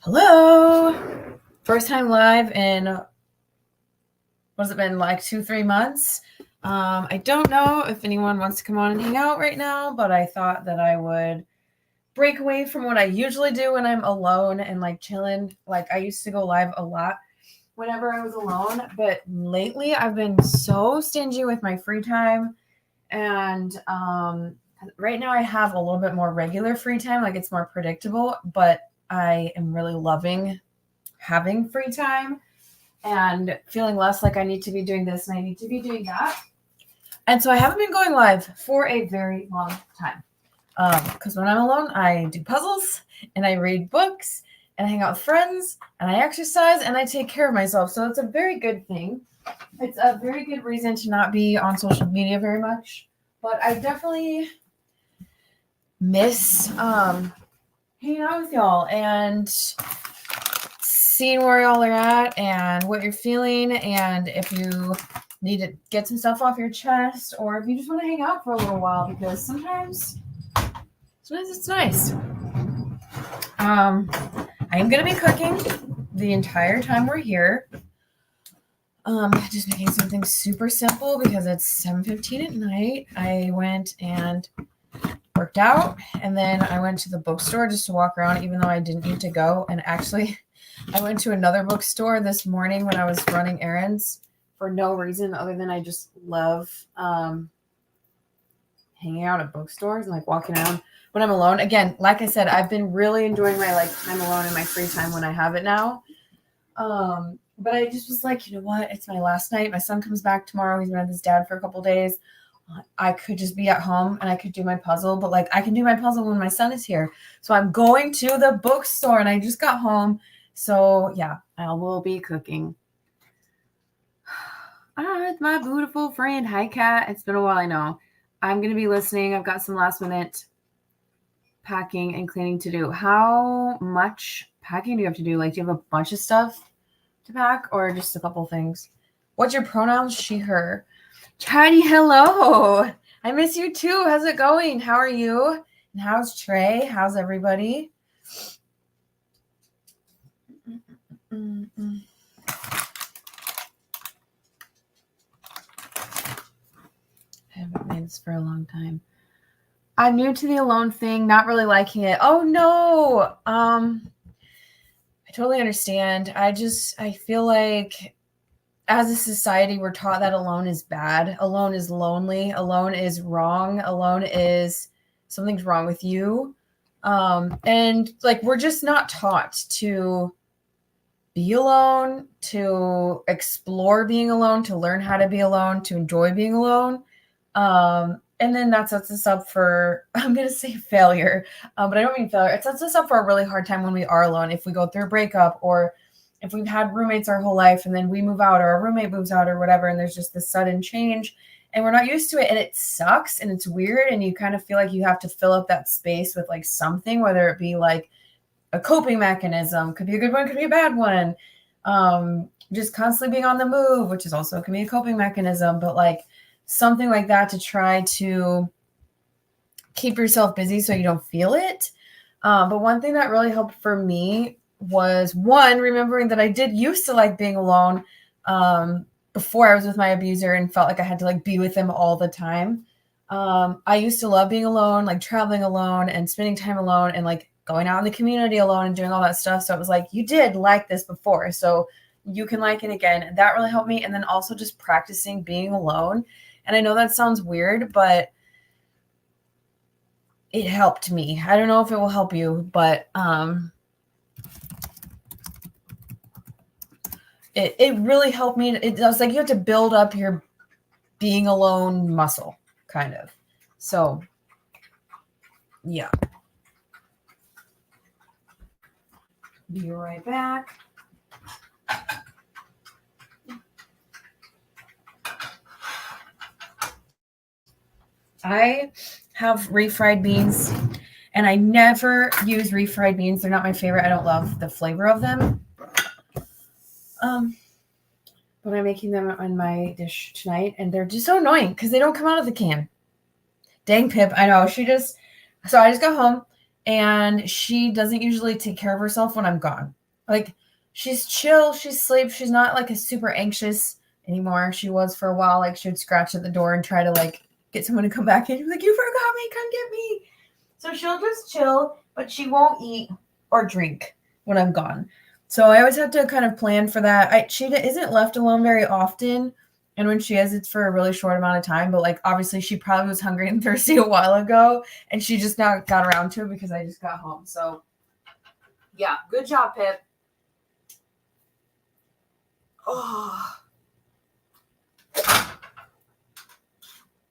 Hello. First time live in, what has it been, like 2-3 months? I don't know if anyone wants to come on and hang out right now, but I thought that I would break away from what I usually do when I'm alone and like chilling. Like I used to go live a lot whenever I was alone, but lately I've been so stingy with my free time. And right now I have a little bit more regular free time, like it's more predictable, but I am really loving having free time and feeling less like I need to be doing this and I need to be doing that. And so I haven't been going live for a very long time. Because when I'm alone, I do puzzles and I read books and I hang out with friends and I exercise and I take care of myself. So it's a very good thing. It's a very good reason to not be on social media very much. But I definitely miss hanging out with y'all and seeing where y'all are at and what you're feeling, and if you need to get some stuff off your chest or if you just want to hang out for a little while, because sometimes it's nice. I am going to be cooking the entire time we're here. Just making something super simple because it's 7:15 at night. I went and worked out and then I went to the bookstore just to walk around, even though I didn't need to go. And actually, I went to another bookstore this morning when I was running errands for no reason other than I just love hanging out at bookstores and like walking around when I'm alone. Again, like I said, I've been really enjoying my like time alone and my free time when I have it now. But I just was like, you know what? It's my last night. My son comes back tomorrow. He's been with his dad for a couple days. I could just be at home and I could do my puzzle, but like I can do my puzzle when my son is here. So I'm going to the bookstore and I just got home. So yeah, I will be cooking. It's my beautiful friend. Hi, Kat. It's been a while, I know. I'm going to be listening. I've got some last minute packing and cleaning to do. How much packing do you have to do? Like, do you have a bunch of stuff to pack or just a couple things? What's your pronouns? She, her. Chatty, hello. I miss you too. How's it going? How are you? And how's Trey? How's everybody? I haven't made this for a long time. I'm new to the alone thing, not really liking it. Oh no. I totally understand. I feel like as a society, we're taught that alone is bad. Alone is lonely. Alone is wrong. Alone is something's wrong with you. And like, we're just not taught to be alone, to explore being alone, to learn how to be alone, to enjoy being alone. And then that sets us up for, I'm going to say failure, but I don't mean failure. It sets us up for a really hard time when we are alone. If we go through a breakup or if we've had roommates our whole life and then we move out or our roommate moves out or whatever, and there's just this sudden change and we're not used to it and it sucks and it's weird and you kind of feel like you have to fill up that space with like something, whether it be like a coping mechanism, could be a good one, could be a bad one. Just constantly being on the move, which is also can be a coping mechanism, but like something like that to try to keep yourself busy so you don't feel it. But one thing that really helped for me was one, remembering that I did used to like being alone before I was with my abuser and felt like I had to like be with him all the time. I used to love being alone, like traveling alone and spending time alone and like going out in the community alone and doing all that stuff. So it was like, you did like this before, so you can like it again. And that really helped me. And then also just practicing being alone. And I know that sounds weird, but it helped me. I don't know if it will help you, but it really helped me. It was like you have to build up your being alone muscle, kind of. So, yeah. Be right back. I have refried beans, and I never use refried beans. They're not my favorite. I don't love the flavor of them. But I'm making them on my dish tonight, and they're just so annoying because they don't come out of the can. Dang Pip, I know. So I just got home, and she doesn't usually take care of herself when I'm gone. Like, she's chill, she sleeps, she's not like a super anxious anymore. She was for a while. Like, she would scratch at the door and try to like get someone to come back in. She'd be like, you forgot me, come get me. So she'll just chill, but she won't eat or drink when I'm gone. So I always have to kind of plan for that. She isn't left alone very often. And when she is, it's for a really short amount of time. But like, obviously she probably was hungry and thirsty a while ago, and she just now got around to it because I just got home. So yeah, good job, Pip. Oh,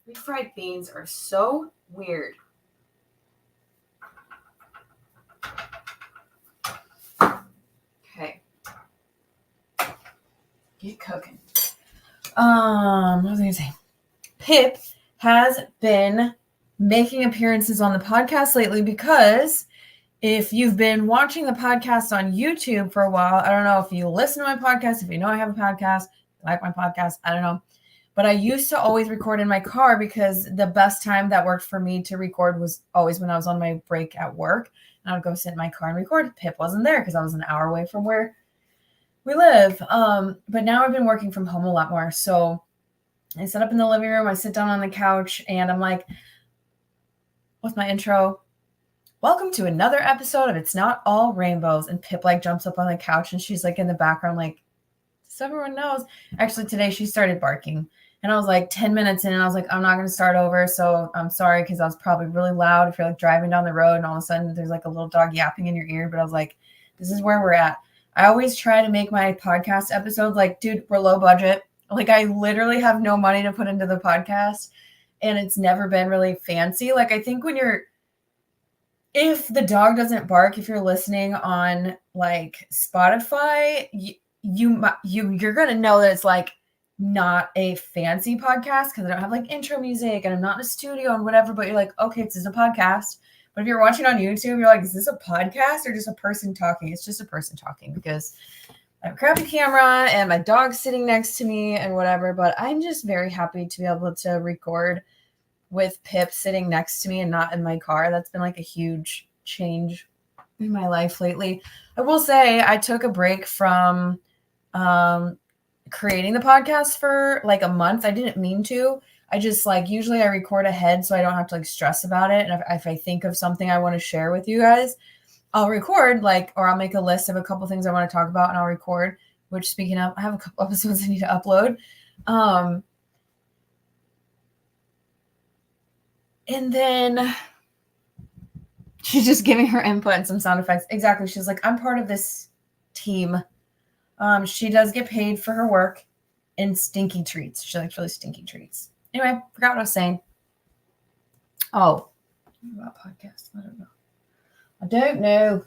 refried beans are so weird. Okay. Get cooking. What was I gonna say? Pip has been making appearances on the podcast lately because if you've been watching the podcast on YouTube for a while, I don't know if you listen to my podcast, if you know I have a podcast, like my podcast, I don't know. But I used to always record in my car because the best time that worked for me to record was always when I was on my break at work. And I would go sit in my car and record. Pip wasn't there because I was an hour away from where we live. But now I've been working from home a lot more. So I sit up in the living room, I sit down on the couch, and I'm like, with my intro, welcome to another episode of It's Not All Rainbows. And Pip like jumps up on the couch and she's like in the background, like, so everyone knows. Actually, today she started barking. And I was like 10 minutes in and I was like, I'm not going to start over. So I'm sorry because I was probably really loud if you're like driving down the road and all of a sudden there's like a little dog yapping in your ear. But I was like, this is where we're at. I always try to make my podcast episodes like, dude, we're low budget. Like, I literally have no money to put into the podcast and it's never been really fancy. Like, I think if the dog doesn't bark, if you're listening on like Spotify, you're going to know that it's like not a fancy podcast because I don't have like intro music and I'm not in a studio and whatever, but you're like, okay, this is a podcast. But if you're watching on YouTube, you're like, is this a podcast or just a person talking? It's just a person talking because I have a crappy camera and my dog's sitting next to me and whatever. But I'm just very happy to be able to record with Pip sitting next to me and not in my car. That's been like a huge change in my life lately. I will say I took a break from creating the podcast for like a month. I didn't mean to. I just like, usually I record ahead so I don't have to like stress about it. And if I think of something I want to share with you guys, I'll record or I'll make a list of a couple things I want to talk about and I'll record, which speaking of, I have a couple episodes I need to upload. And then she's just giving her input and some sound effects. Exactly. She's like, I'm part of this team. She does get paid for her work in stinky treats. She likes really stinky treats. Anyway, forgot what I was saying. Oh, about podcasts. I don't know.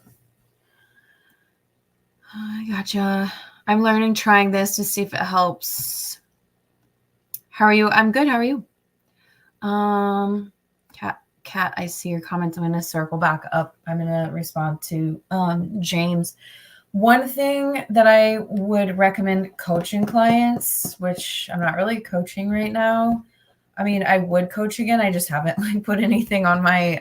I gotcha. I'm learning, trying this to see if it helps. How are you? I'm good. How are you? Kat, I see your comments. I'm going to circle back up. I'm going to respond to James. One thing that I would recommend coaching clients, which I'm not really coaching right now. I mean, I would coach again. I just haven't like put anything on my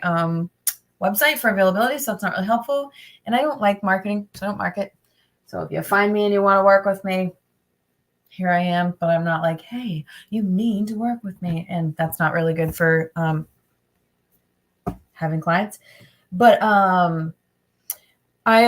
website for availability, so it's not really helpful. And I don't like marketing, so I don't market. So if you find me and you want to work with me, here I am. But I'm not like, hey, you need to work with me. And that's not really good for having clients. But I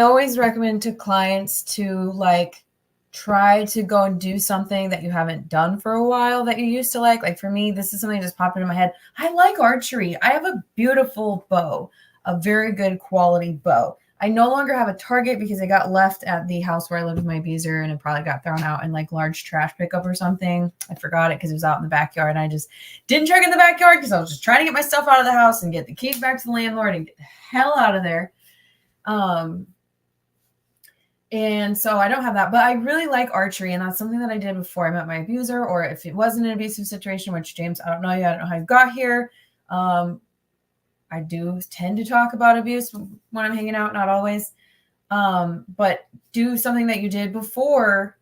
always recommend to clients to like try to go and do something that you haven't done for a while that you used to like. Like for me, this is something that just popped into my head. I like archery. I have a beautiful bow, a very good quality bow. I no longer have a target because it got left at the house where I lived with my abuser and it probably got thrown out in like large trash pickup or something. I forgot it because it was out in the backyard and I just didn't check in the backyard because I was just trying to get my stuff out of the house and get the keys back to the landlord and get the hell out of there. And so I don't have that, but I really like archery. And that's something that I did before I met my abuser, or if it wasn't an abusive situation, which James, I don't know you. I don't know how you got here. I do tend to talk about abuse when I'm hanging out, not always. But do something that you did before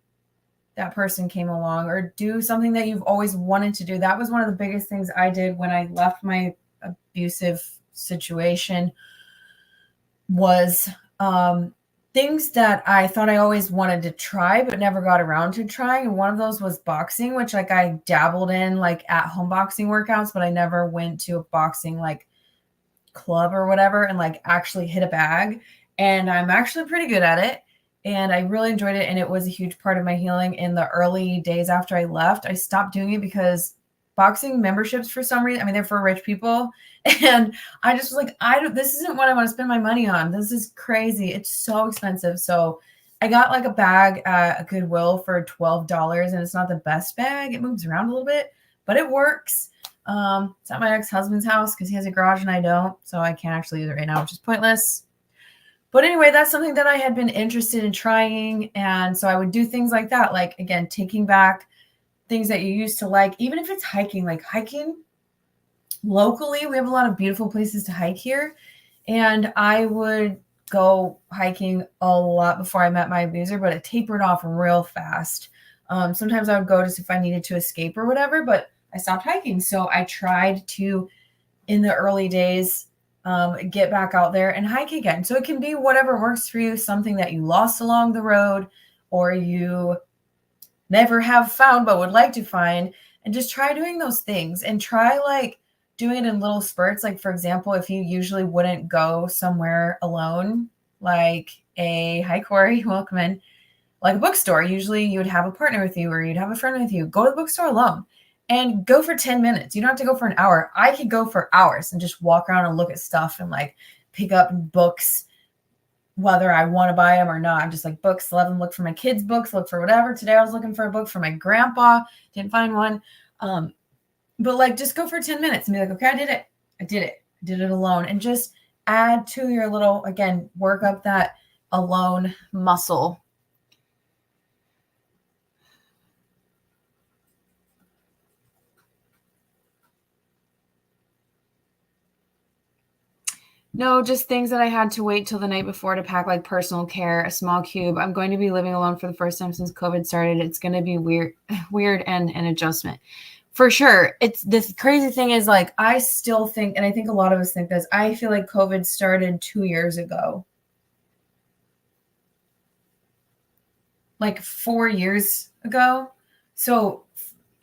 that person came along, or do something that you've always wanted to do. That was one of the biggest things I did when I left my abusive situation. was things that I thought I always wanted to try but never got around to trying. And one of those was boxing, which like I dabbled in like at home boxing workouts, but I never went to a boxing like club or whatever and like actually hit a bag. And I'm actually pretty good at it. And I really enjoyed it. And it was a huge part of my healing in the early days after I left. I stopped doing it because boxing memberships, for some reason, I mean, they're for rich people. And I just was like, this isn't what I want to spend my money on. This is crazy. It's so expensive. So I got like a bag at a Goodwill for $12, and it's not the best bag. It moves around a little bit, but it works. It's at my ex-husband's house because he has a garage and I don't, so I can't actually use it right now, which is pointless. But anyway, that's something that I had been interested in trying. And so I would do things like that, like, again, taking back things that you used to like, even if it's hiking, like hiking locally. We have a lot of beautiful places to hike here. And I would go hiking a lot before I met my abuser, but it tapered off real fast. Sometimes I would go just if I needed to escape or whatever, but I stopped hiking. So I tried to, in the early days, get back out there and hike again. So it can be whatever works for you, something that you lost along the road or you never have found but would like to find, and just try doing those things and try like doing it in little spurts. Like, for example, if you usually wouldn't go somewhere alone, like a hike or a welcome in, like a bookstore, usually you would have a partner with you or you'd have a friend with you. Go to the bookstore alone and go for 10 minutes. You don't have to go for an hour. I could go for hours and just walk around and look at stuff and like pick up books, whether I want to buy them or not. I'm just like, books, love them. Look for my kids' books, look for whatever. Today I was looking for a book for my grandpa. Didn't find one. But like, just go for 10 minutes and be like, okay, I did it. I did it alone. And just add to your little, again, work up that alone muscle. No, just things that I had to wait till the night before to pack, like personal care, a small cube. I'm going to be living alone for the first time since COVID started. It's going to be weird and an adjustment. For sure. It's this crazy thing is like, I still think, and I think a lot of us think this, I feel like COVID started 2 years ago. Like 4 years ago. So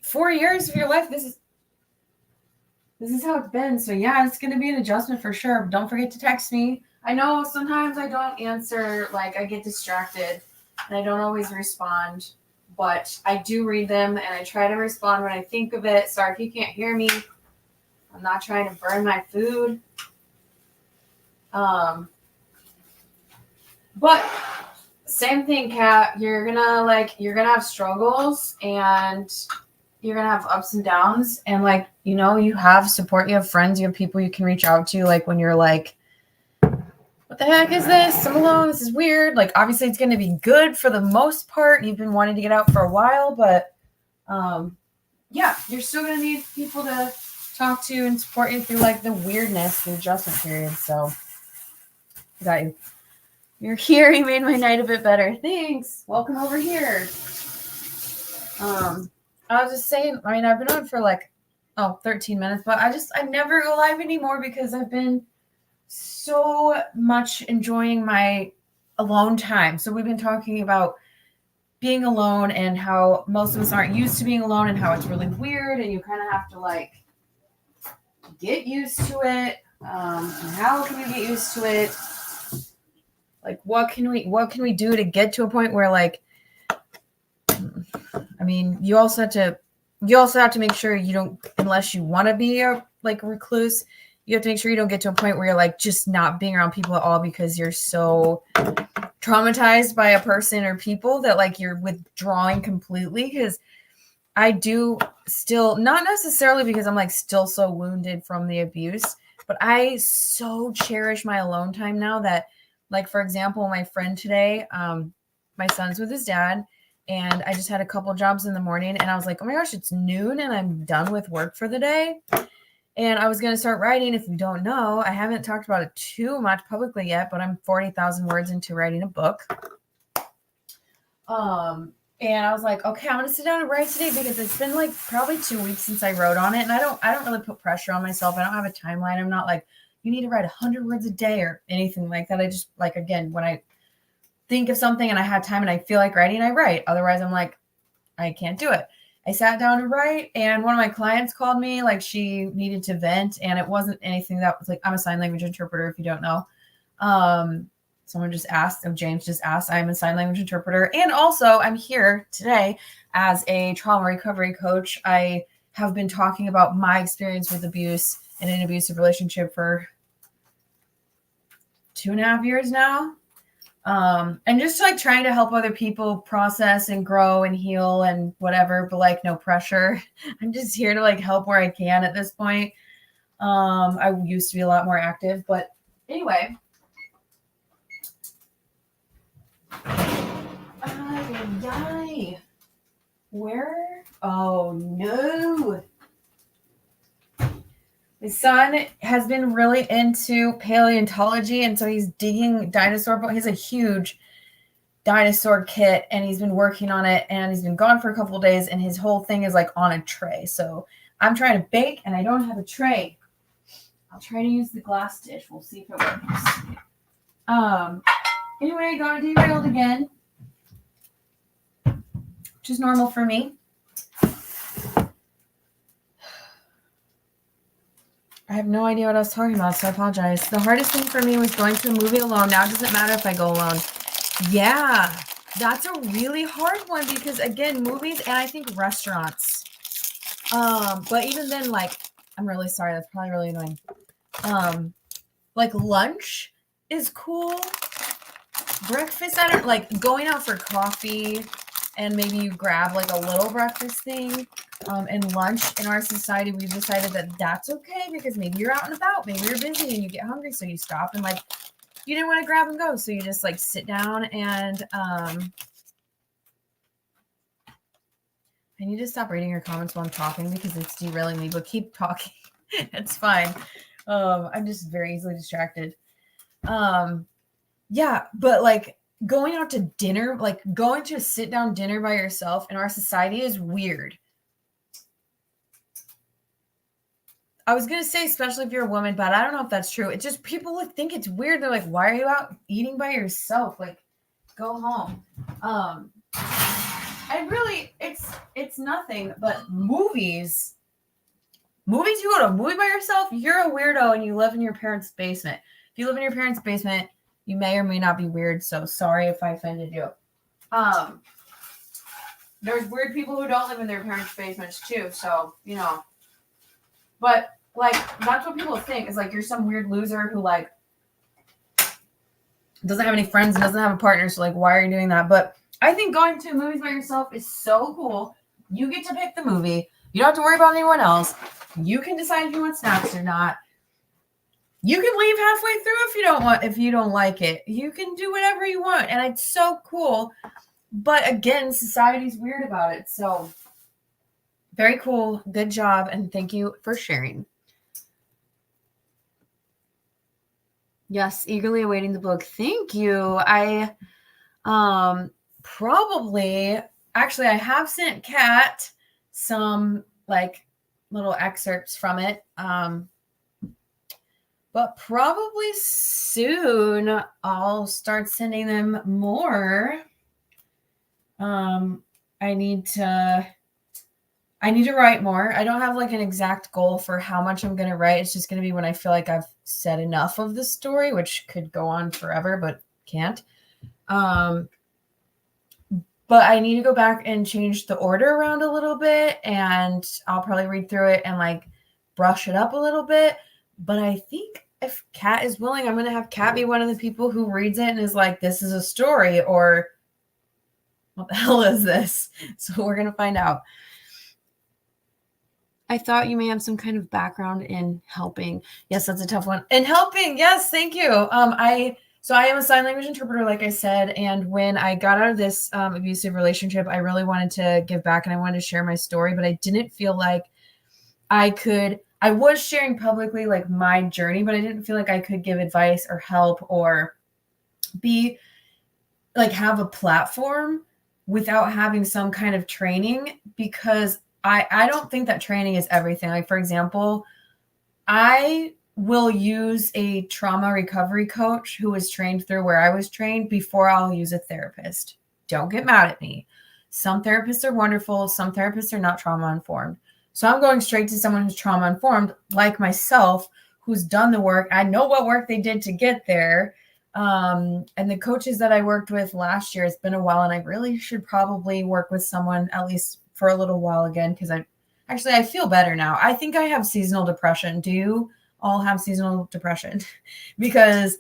4 years of your life, this is how it's been. So yeah, it's going to be an adjustment for sure. Don't forget to text me. I know sometimes I don't answer, like I get distracted and I don't always respond, but I do read them and I try to respond when I think of it. Sorry if you can't hear me. I'm not trying to burn my food. But same thing, Kat. You're gonna have struggles and you're gonna have ups and downs, and like, you know, you have support, you have friends, you have people you can reach out to, like when you're like, what the heck is this? I'm alone, this is weird. Like, obviously it's gonna be good for the most part. You've been wanting to get out for a while, but yeah, you're still gonna need people to talk to and support you through like the weirdness, the adjustment period. So I got you. You're here. You made my night a bit better. Thanks. Welcome over here. I was just saying, I mean, I've been on for like, 13 minutes, but I never go live anymore because I've been so much enjoying my alone time. So we've been talking about being alone and how most of us aren't used to being alone and how it's really weird and you kind of have to like get used to it. How can you get used to it? Like, what can we do to get to a point where like, I mean, you also have to make sure you don't, unless you want to be a recluse, you have to make sure you don't get to a point where you're like just not being around people at all because you're so traumatized by a person or people that like you're withdrawing completely. Because I do still, not necessarily because I'm like still so wounded from the abuse, but I so cherish my alone time now that, like, for example, my friend today, my son's with his dad, and I just had a couple jobs in the morning, and I was like, oh my gosh, it's noon and I'm done with work for the day. And I was going to start writing. If you don't know, I haven't talked about it too much publicly yet, but I'm 40,000 words into writing a book. And I was like, okay, I'm going to sit down and write today because it's been like probably 2 weeks since I wrote on it. And I don't really put pressure on myself. I don't have a timeline. I'm not like, you need to write 100 words a day or anything like that. I just like, again, when I think of something and I have time and I feel like writing, I write. Otherwise, I'm like, I can't do it. I sat down to write, and one of my clients called me, like she needed to vent, and it wasn't anything that was like, I'm a sign language interpreter, if you don't know. Someone just asked, James just asked, I'm a sign language interpreter. And also I'm here today as a trauma recovery coach. I have been talking about my experience with abuse in an abusive relationship for 2.5 years now. And just like trying to help other people process and grow and heal and whatever, but like no pressure. I'm just here to like help where I can at this point. I used to be a lot more active, but anyway. Where? Oh no. My son has been really into paleontology, and so he's digging dinosaur bones. He has a huge dinosaur kit, and he's been working on it, and he's been gone for a couple of days, and his whole thing is like on a tray. So I'm trying to bake, and I don't have a tray. I'll try to use the glass dish. We'll see if it works. Anyway, I got derailed again, which is normal for me. I have no idea what I was talking about, so I apologize. The hardest thing for me was going to a movie alone. Now it doesn't matter if I go alone. Yeah, that's a really hard one because, again, movies and I think restaurants. But even then, like, I'm really sorry. That's probably really annoying. Like lunch is cool. Breakfast, I don't like going out for coffee and maybe you grab like a little breakfast thing. And lunch in our society, we've decided that that's okay because maybe you're out and about, maybe you're busy and you get hungry, so you stop and like you didn't want to grab and go, so you just like sit down and I need to stop reading your comments while I'm talking because it's derailing me, but keep talking. It's fine. I'm just very easily distracted. Yeah, but like going out to dinner, like going to a sit down dinner by yourself in our society is weird. I was going to say, especially if you're a woman, but I don't know if that's true. It's just people would think it's weird. They're like, why are you out eating by yourself? Like, go home. I really, it's nothing, but movies, you go to a movie by yourself, you're a weirdo and you live in your parents' basement. If you live in your parents' basement, you may or may not be weird. So sorry if I offended you. There's weird people who don't live in their parents' basements too. So, you know. But, like, that's what people think is, like, you're some weird loser who, like, doesn't have any friends and doesn't have a partner. So, like, why are you doing that? But I think going to movies by yourself is so cool. You get to pick the movie. You don't have to worry about anyone else. You can decide if you want snacks or not. You can leave halfway through if you don't like it. You can do whatever you want. And it's so cool. But, again, society's weird about it. So very cool. Good job. And thank you for sharing. Yes, eagerly awaiting the book. Thank you. I probably, actually, I have sent Kat some like little excerpts from it. But probably soon I'll start sending them more. I need to write more. I don't have like an exact goal for how much I'm going to write. It's just going to be when I feel like I've said enough of the story, which could go on forever, but can't. But I need to go back and change the order around a little bit, and I'll probably read through it and like brush it up a little bit. But I think if Kat is willing, I'm going to have Kat be one of the people who reads it and is like, this is a story, or what the hell is this? So we're going to find out. I thought you may have some kind of background in helping. Yes, that's a tough one. In helping, yes, thank you. I am a sign language interpreter, like I said, and when I got out of this abusive relationship, I really wanted to give back and I wanted to share my story, but I didn't feel like I could. I was sharing publicly like my journey, but I didn't feel like I could give advice or help or be like have a platform without having some kind of training, because I don't think that training is everything. Like, for example, I will use a trauma recovery coach who was trained through where I was trained before I'll use a therapist. Don't get mad at me. Some therapists are wonderful. Some therapists are not trauma informed. So I'm going straight to someone who's trauma informed, like myself, who's done the work. I know what work they did to get there. And the coaches that I worked with last year, it's been a while, and I really should probably work with someone at least for a little while again, because I feel better now. I think I have seasonal depression. Do you all have seasonal depression? Because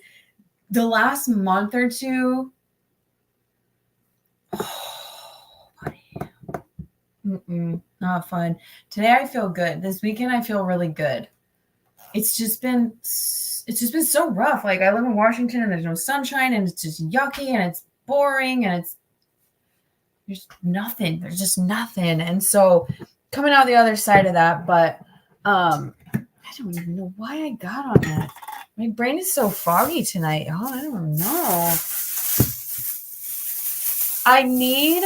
the last month or two, not fun. Today I feel good. This weekend I feel really good. It's just been so rough. Like, I live in Washington and there's no sunshine and it's just yucky and it's boring and there's nothing. There's just nothing. And so coming out the other side of that, but I don't even know why I got on that. My brain is so foggy tonight. Oh, I don't know. I need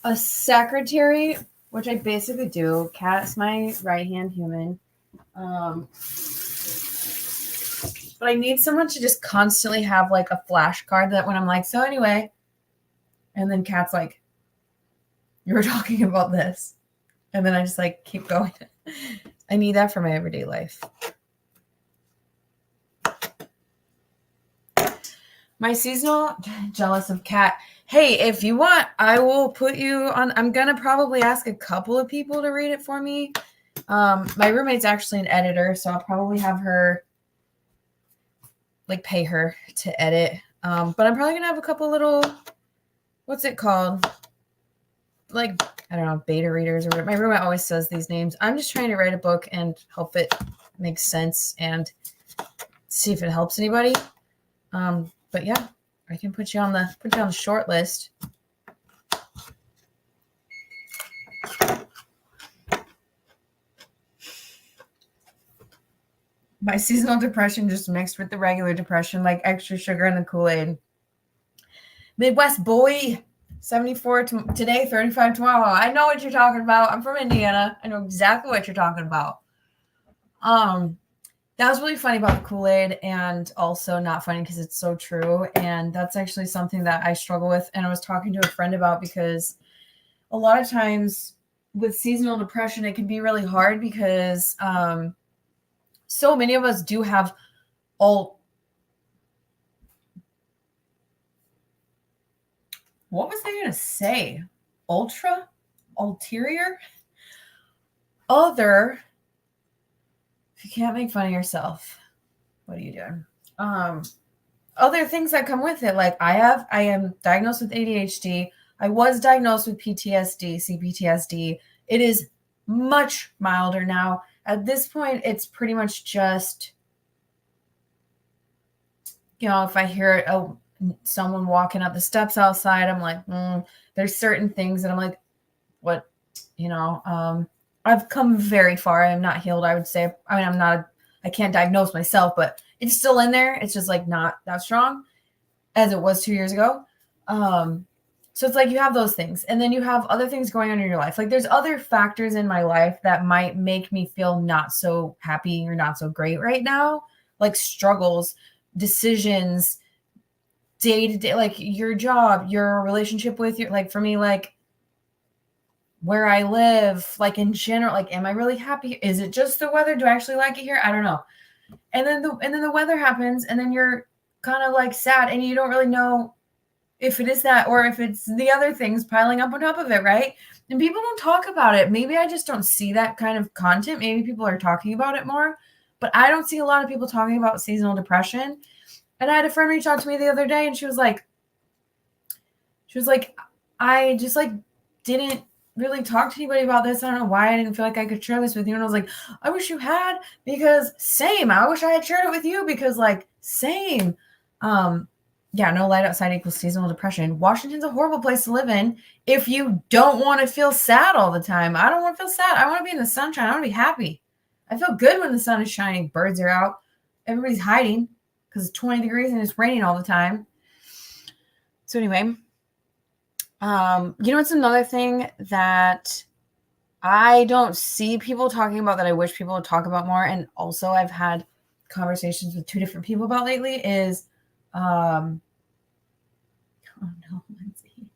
a secretary, which I basically do. Kat's my right-hand human. But I need someone to just constantly have like a flashcard that when I'm like, so anyway, and then Kat's like, you were talking about this. And then I just like keep going. I need that for my everyday life. My seasonal, jealous of Kat. Hey, if you want, I will put you on. I'm going to probably ask a couple of people to read it for me. My roommate's actually an editor, so I'll probably have her, like, pay her to edit. But I'm probably going to have a couple little, what's it called? Like, I don't know, beta readers or whatever. My roommate always says these names. I'm just trying to write a book and hope it makes sense and see if it helps anybody. But yeah, I can put you on the short list. My seasonal depression just mixed with the regular depression, like extra sugar in the Kool-Aid. Midwest boy, 74 today, 35 tomorrow. I know what you're talking about. I'm from Indiana. I know exactly what you're talking about. That was really funny about the Kool-Aid, and also not funny because it's so true. And that's actually something that I struggle with. And I was talking to a friend about, because a lot of times with seasonal depression, it can be really hard because so many of us do have what was I going to say? Ulterior? If you can't make fun of yourself, what are you doing? Other things that come with it, like I am diagnosed with ADHD. I was diagnosed with PTSD, CPTSD. It is much milder now. At this point, it's pretty much just, if I hear someone walking up the steps outside, I'm like, there's certain things that I'm like, what, I've come very far. I'm not healed, I would say. I mean, I can't diagnose myself, but it's still in there. It's just like not that strong as it was 2 years ago. So it's like you have those things, and then you have other things going on in your life. Like, there's other factors in my life that might make me feel not so happy or not so great right now, like struggles, decisions, day to day, like your job, your relationship with your, like for me, like where I live, like in general, like, am I really happy? Is it just the weather? Do I actually like it here? I don't know. And then the weather happens, and then you're kind of like sad, and you don't really know if it is that or if it's the other things piling up on top of it, right? And people don't talk about it. Maybe I just don't see that kind of content. Maybe people are talking about it more, but I don't see a lot of people talking about seasonal depression. And I had a friend reach out to me the other day, and she was like, I just like didn't really talk to anybody about this. I don't know why I didn't feel like I could share this with you. And I was like, I wish you had, because same. I wish I had shared it with you, because like same. Yeah, no light outside equals seasonal depression. Washington's a horrible place to live in if you don't want to feel sad all the time. I don't want to feel sad. I want to be in the sunshine. I want to be happy. I feel good when the sun is shining. Birds are out. Everybody's hiding because it's 20 degrees and it's raining all the time. So anyway, it's another thing that I don't see people talking about that I wish people would talk about more. And also I've had conversations with two different people about lately is oh no, Lindsay.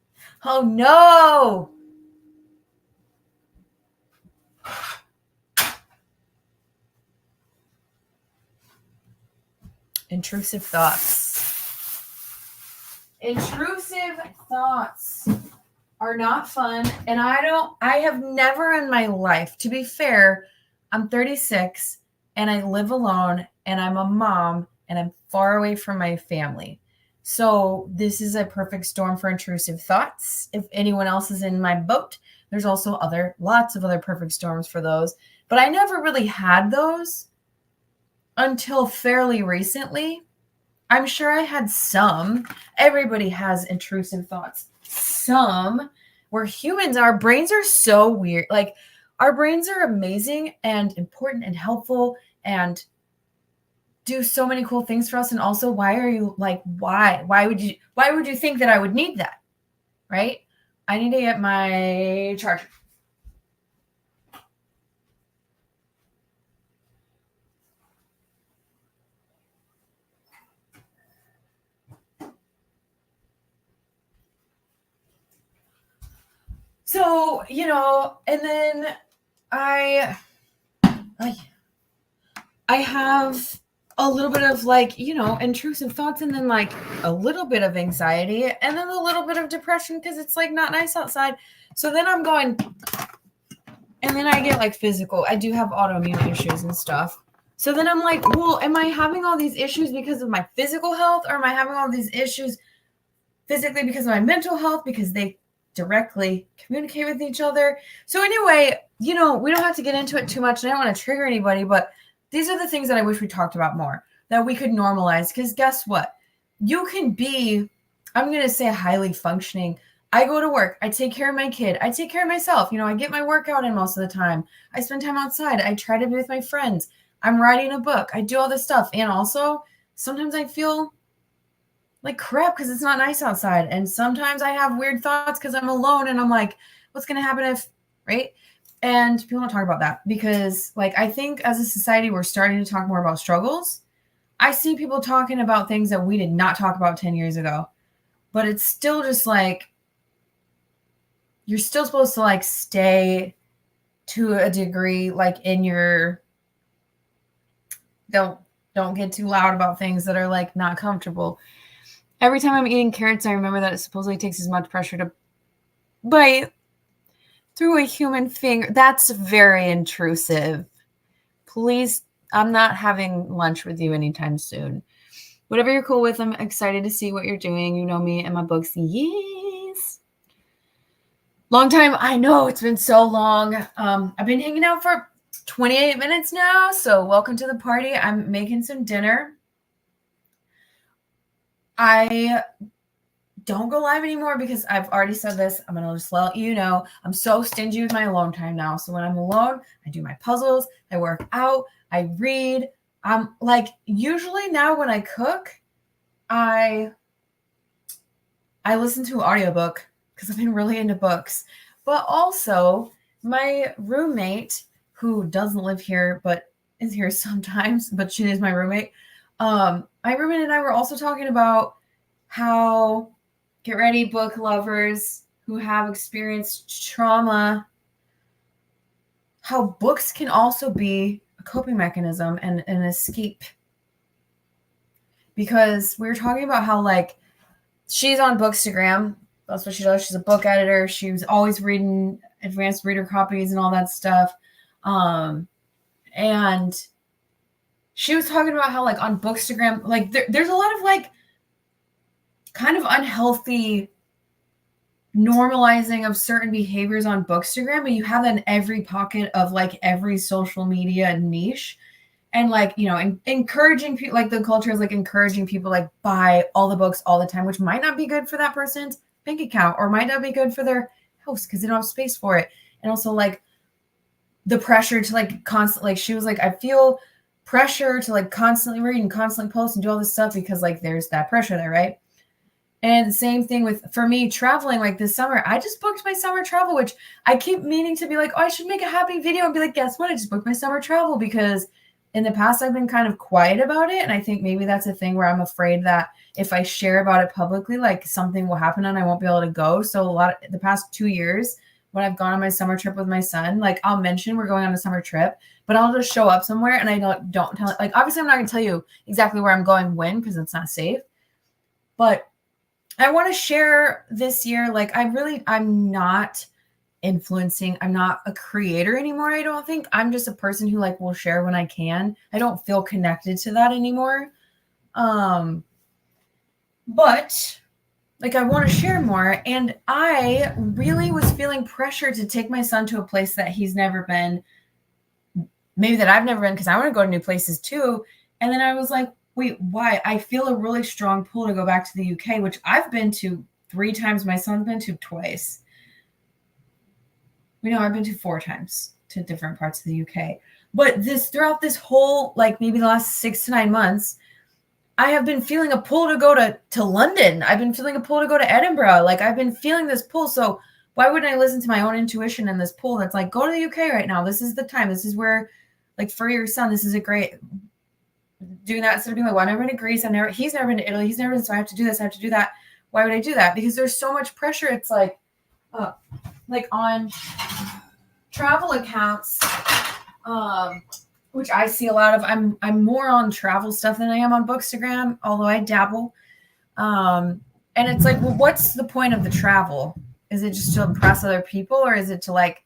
Oh no. Intrusive thoughts. Intrusive thoughts are not fun. And I have never in my life, to be fair, I'm 36 and I live alone and I'm a mom and I'm far away from my family. So this is a perfect storm for intrusive thoughts. If anyone else is in my boat, there's also lots of other perfect storms for those. But I never really had those until fairly recently. I'm sure I had some. Everybody has intrusive thoughts. Some. We're humans. Our brains are so weird. Like, our brains are amazing and important and helpful and do so many cool things for us. And also, why are you like, why? Why would you think that I would need that? Right? I need to get my charger. So, and then I have a little bit of like, intrusive thoughts and then like a little bit of anxiety and then a little bit of depression because it's like not nice outside. So then I'm going, and then I get like physical. I do have autoimmune issues and stuff. So then I'm like, well, am I having all these issues because of my physical health or am I having all these issues physically because of my mental health? Because they directly communicate with each other. So anyway, we don't have to get into it too much. And I don't want to trigger anybody, but these are the things that I wish we talked about more, that we could normalize. Because guess what? You can be, I'm going to say highly functioning. I go to work. I take care of my kid. I take care of myself. I get my workout in most of the time. I spend time outside. I try to be with my friends. I'm writing a book. I do all this stuff. And also, sometimes I feel like crap because it's not nice outside. And sometimes I have weird thoughts because I'm alone and I'm like, what's going to happen if, right? And people don't talk about that because, like, I think as a society, we're starting to talk more about struggles. I see people talking about things that we did not talk about 10 years ago, but it's still just like, you're still supposed to like stay to a degree, like in your, don't get too loud about things that are like not comfortable. Every time I'm eating carrots, I remember that it supposedly takes as much pressure to bite through a human finger. That's very intrusive. Please, I'm not having lunch with you anytime soon. Whatever you're cool with, I'm excited to see what you're doing. You know me and my books. Yes. Long time. I know it's been so long. I've been hanging out for 28 minutes now. So welcome to the party. I'm making some dinner. I don't go live anymore because I've already said this. I'm going to just let you know. I'm so stingy with my alone time now. So when I'm alone, I do my puzzles, I work out, I read. I'm like, usually now when I cook, I listen to an audiobook because I've been really into books. But also, my roommate, who doesn't live here but is here sometimes, but she is my roommate. My roommate and I were also talking about how, get ready, book lovers who have experienced trauma, how books can also be a coping mechanism and an escape. Because we were talking about how, like, she's on Bookstagram. That's what she does. She's a book editor. She was always reading advanced reader copies and all that stuff. And she was talking about how, like, on Bookstagram, like, there's a lot of, like, kind of unhealthy normalizing of certain behaviors on Bookstagram, but you have that in every pocket of, like, every social media niche. And, like, encouraging people, like, the culture is, like, encouraging people, like, buy all the books all the time, which might not be good for that person's bank account or might not be good for their house because they don't have space for it. And also, like, the pressure to, like, constantly, like, she was like, I feel pressure to, like, constantly read and constantly post and do all this stuff because, like, there's that pressure there, right? And same thing for me traveling like this summer. I just booked my summer travel, which I keep meaning to be like, oh, I should make a happy video and be like, guess what? I just booked my summer travel, because in the past I've been kind of quiet about it. And I think maybe that's a thing where I'm afraid that if I share about it publicly, like something will happen and I won't be able to go. So the past 2 years when I've gone on my summer trip with my son, like I'll mention we're going on a summer trip, but I'll just show up somewhere and I don't tell it. Like, obviously I'm not going to tell you exactly where I'm going when, because it's not safe. But I want to share this year, like I'm not influencing. I'm not a creator anymore. I don't think. I'm just a person who like will share when I can. I don't feel connected to that anymore. But like I want to share more. And I really was feeling pressure to take my son to a place that he's never been, maybe that I've never been, because I want to go to new places too. And then I was like, wait, why? I feel a really strong pull to go back to the UK, which I've been to 3 times. My son's been to twice. I've been to 4 times to different parts of the UK. But throughout this whole, like maybe the last 6 to 9 months, I have been feeling a pull to go to London. I've been feeling a pull to go to Edinburgh. Like I've been feeling this pull. So why wouldn't I listen to my own intuition and this pull that's like, go to the UK right now. This is the time. This is where, like for your son, this is a great doing that instead of being like, well, I've never been to Greece. He's never been to Italy. He's never been, so I have to do this. I have to do that. Why would I do that? Because there's so much pressure. It's like on travel accounts, which I see a lot of. I'm more on travel stuff than I am on Bookstagram, although I dabble. And it's like, well, what's the point of the travel? Is it just to impress other people, or is it to like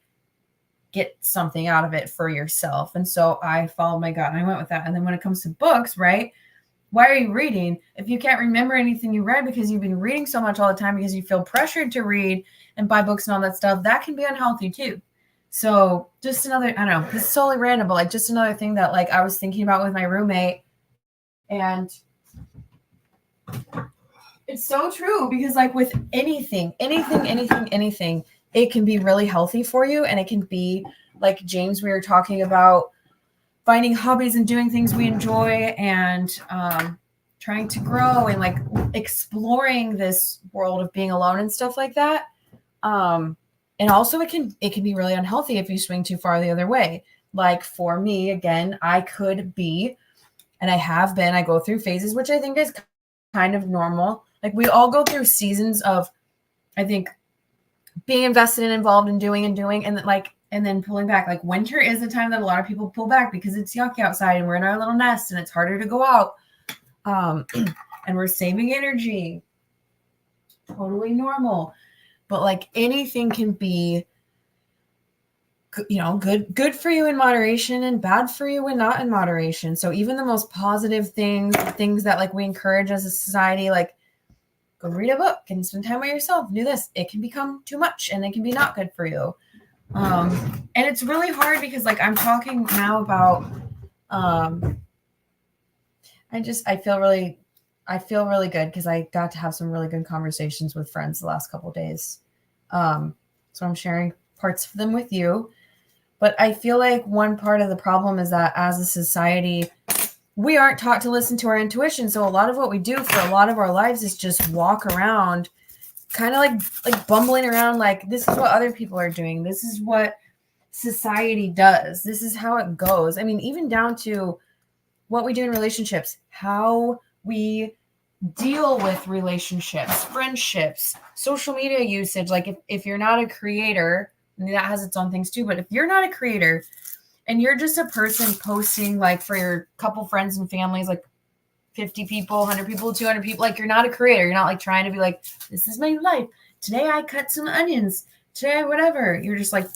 get something out of it for yourself? And so I followed my gut and I went with that. And then when it comes to books, right? Why are you reading? If you can't remember anything you read because you've been reading so much all the time because you feel pressured to read and buy books and all that stuff, that can be unhealthy too. So just another, I don't know, this is totally random, but like just another thing that like I was thinking about with my roommate. And it's so true, because like with anything, it can be really healthy for you. And it can be like James, we were talking about finding hobbies and doing things we enjoy and trying to grow and like exploring this world of being alone and stuff like that. And also it can be really unhealthy if you swing too far the other way. Like for me, again, I could be, and I have been, I go through phases, which I think is kind of normal. Like we all go through seasons of, I think, being invested and involved in doing and then pulling back. Like winter is the time that a lot of people pull back because it's yucky outside and we're in our little nest and it's harder to go out. And we're saving energy. Totally normal. But like anything can be, good for you in moderation and bad for you when not in moderation. So even the most positive things that like we encourage as a society, like go read a book and spend time with yourself, do this, it can become too much and it can be not good for you. And it's really hard because like I'm talking now about, I feel really good because I got to have some really good conversations with friends the last couple of days. So I'm sharing parts of them with you, but I feel like one part of the problem is that as a society, we aren't taught to listen to our intuition. So a lot of what we do for a lot of our lives is just walk around kind of like bumbling around. Like, this is what other people are doing. This is what society does. This is how it goes. I mean, even down to what we do in relationships, how we deal with relationships, friendships, social media usage. Like if you're not a creator, I mean, that has its own things too, but if you're not a creator and you're just a person posting like for your couple friends and families, like 50 people, 100 people, 200 people, like you're not a creator. You're not like trying to be like, this is my life. Today I cut some onions. Today, whatever. You're just like,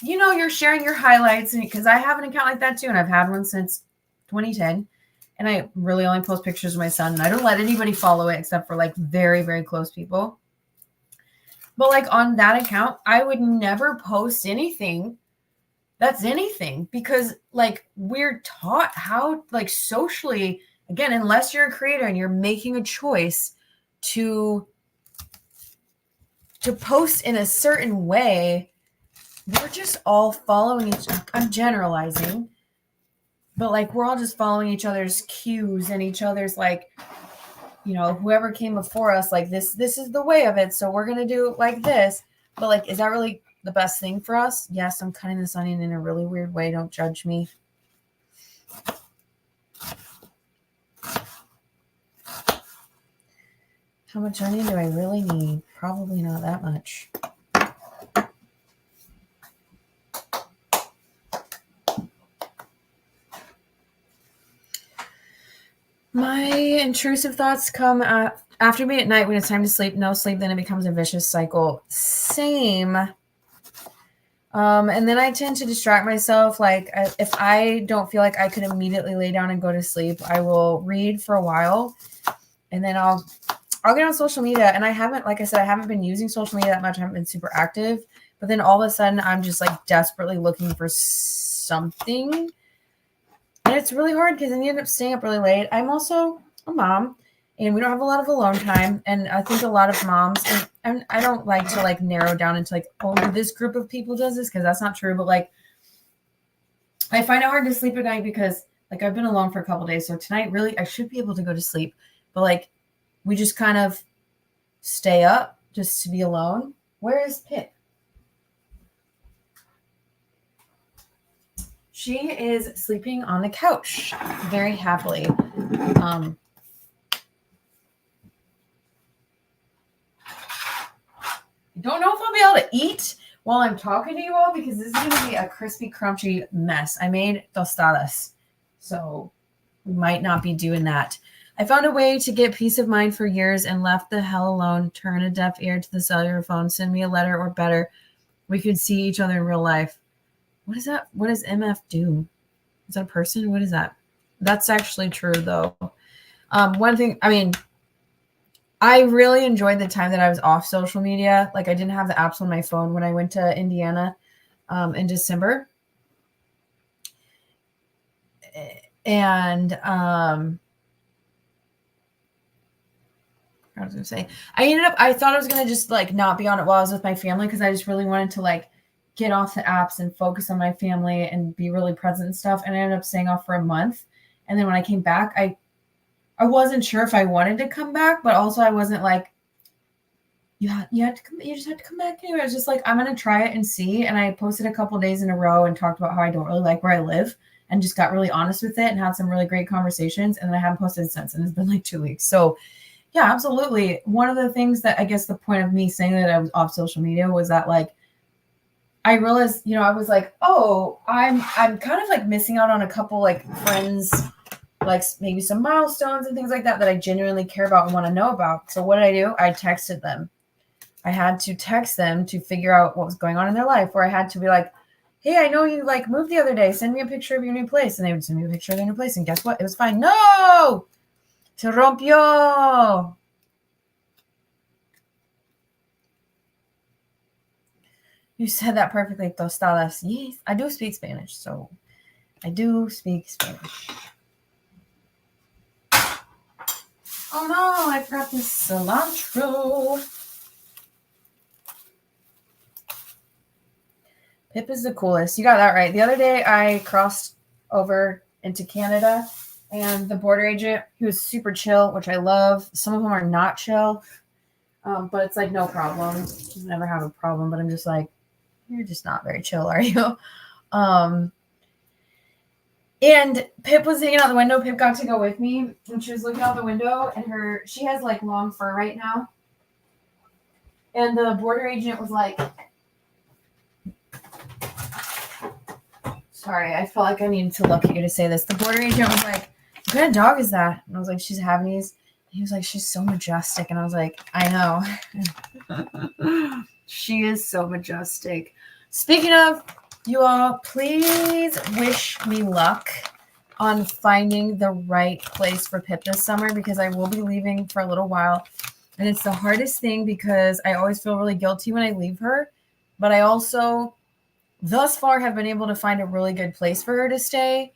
you're sharing your highlights. And because I have an account like that too. And I've had one since 2010. And I really only post pictures of my son. And I don't let anybody follow it except for like very, very close people. But like on that account, I would never post anything that's anything, because like we're taught how, like socially, again, unless you're a creator and you're making a choice to post in a certain way, we're just all following each other. I'm generalizing, but like we're all just following each other's cues and each other's like whoever came before us, like this is the way of it, so we're gonna do it like this. But like, is that really the best thing for us? Yes, I'm cutting this onion in a really weird way. Don't judge me. How much onion do I really need? Probably not that much. My intrusive thoughts come after me at night when it's time to sleep. No sleep, then it becomes a vicious cycle. Same. And then I tend to distract myself. Like if I don't feel like I could immediately lay down and go to sleep, I will read for a while, and then I'll get on social media. And I haven't, like I said, I haven't been using social media that much. I haven't been super active. But then all of a sudden, I'm just like desperately looking for something. And it's really hard because then you end up staying up really late. I'm also a mom, and we don't have a lot of alone time. And I think a lot of moms, and I don't like to like narrow down into like, oh, this group of people does this, because that's not true. But like, I find it hard to sleep at night because like I've been alone for a couple days. So tonight, really, I should be able to go to sleep. But like, we just kind of stay up just to be alone. Where is Pip? She is sleeping on the couch very happily. I don't know if I'll be able to eat while I'm talking to you all because this is going to be a crispy, crunchy mess. I made tostadas, so we might not be doing that. I found a way to get peace of mind for years and left the hell alone. Turn a deaf ear to the cellular phone. Send me a letter or better. We could see each other in real life. What is that? What does MF do? Is that a person? What is that? That's actually true, though. One thing, I mean, I really enjoyed the time that I was off social media. Like, I didn't have the apps on my phone when I went to Indiana in December. And I was going to say, I thought I was going to just like not be on it while I was with my family because I just really wanted to like get off the apps and focus on my family and be really present and stuff. And I ended up staying off for a month. And then when I came back, I wasn't sure if I wanted to come back, but also I wasn't like, you just have to come back anyway. I was just like, I'm going to try it and see. And I posted a couple days in a row and talked about how I don't really like where I live and just got really honest with it and had some really great conversations. And then I haven't posted since, and it's been like 2 weeks. So yeah, absolutely. One of the things that I guess the point of me saying that I was off social media was that like, I realized, I was like, oh, I'm kind of like missing out on a couple like friends, like maybe some milestones and things like that I genuinely care about and want to know about. So what did I do? I texted them. I had to text them to figure out what was going on in their life, or I had to be like, hey, I know you like moved the other day. Send me a picture of your new place. And they would send me a picture of their new place. And guess what? It was fine. No! Se rompió. You said that perfectly, tostadas. Yes, I do speak Spanish, so I do speak Spanish. Oh no, I forgot this cilantro. Pip is the coolest. You got that right. The other day I crossed over into Canada, and the border agent, he was super chill, which I love. Some of them are not chill, but it's like no problem. Never have a problem, but I'm just like, you're just not very chill, are you? And Pip was hanging out the window. Pip got to go with me, and she was looking out the window, and she has like long fur right now. And the border agent was like, sorry, I felt like I needed to look at you to say this. The border agent was like, what kind of dog is that? And I was like, she's Havanese. He was like, she's so majestic. And I was like, I know. She is so majestic. Speaking of, you all, please wish me luck on finding the right place for Pip this summer, because I will be leaving for a little while. And it's the hardest thing because I always feel really guilty when I leave her. But I also, thus far, have been able to find a really good place for her to stay,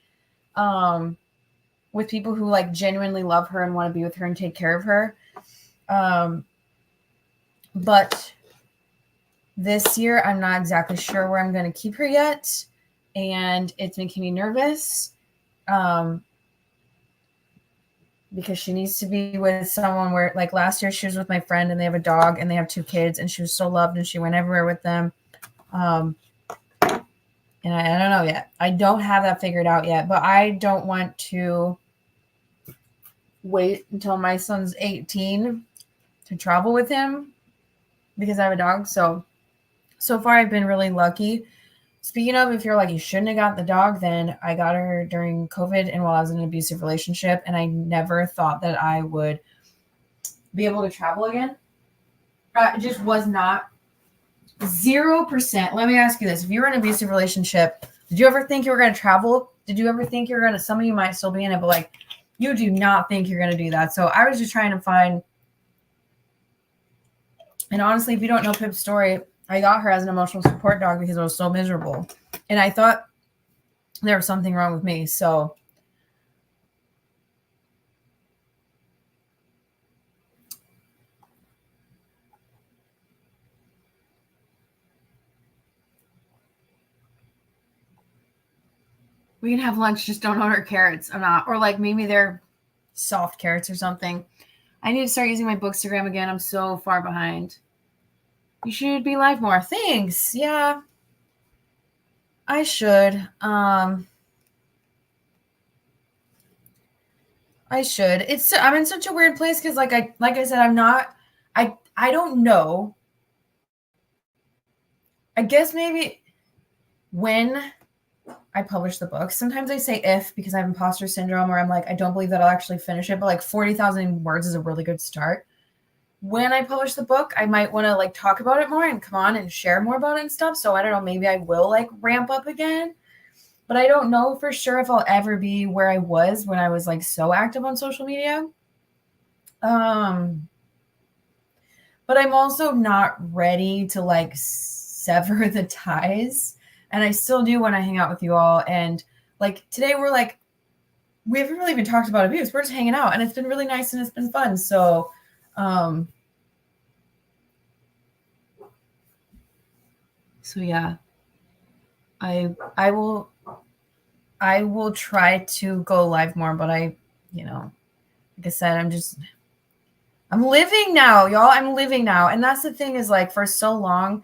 with people who like genuinely love her and want to be with her and take care of her. But this year, I'm not exactly sure where I'm going to keep her yet. And it's making me nervous. because she needs to be with someone where, like last year she was with my friend and they have a dog and they have 2 kids and she was so loved and she went everywhere with them. And I don't know yet. I don't have that figured out yet, but I don't want to wait until my son's 18 to travel with him because I have a dog. So far I've been really lucky. Speaking of, if you're like, you shouldn't have got the dog, then I got her during COVID and while I was in an abusive relationship, and I never thought that I would be able to travel again. It just was not 0%. Let me ask you this. If you were in an abusive relationship, did you ever think you were going to travel? Did you ever think you were going to, some of you might still be in it, but like, you do not think you're going to do that. So I was just trying to find, and honestly, if you don't know Pip's story, I got her as an emotional support dog because I was so miserable. And I thought there was something wrong with me. So we can have lunch, just don't order carrots. I'm not. Or like maybe they're soft carrots or something. I need to start using my Bookstagram again. I'm so far behind. You should be live more. Thanks. Yeah. I should. I should. I'm in such a weird place because like I said, I'm not, I don't know. I guess maybe when I publish the book, sometimes I say if because I have imposter syndrome or I'm like, I don't believe that I'll actually finish it, but like 40,000 words is a really good start. When I publish the book, I might want to like talk about it more and come on and share more about it and stuff. So I don't know, maybe I will like ramp up again, but I don't know for sure if I'll ever be where I was when I was like so active on social media. But I'm also not ready to like sever the ties. And I still do when I hang out with you all. And like today we're like, we haven't really even talked about abuse. We're just hanging out and it's been really nice and it's been fun. So, yeah, I will try to go live more, but like I said, I'm living now, y'all. I'm living now. And that's the thing is like for so long,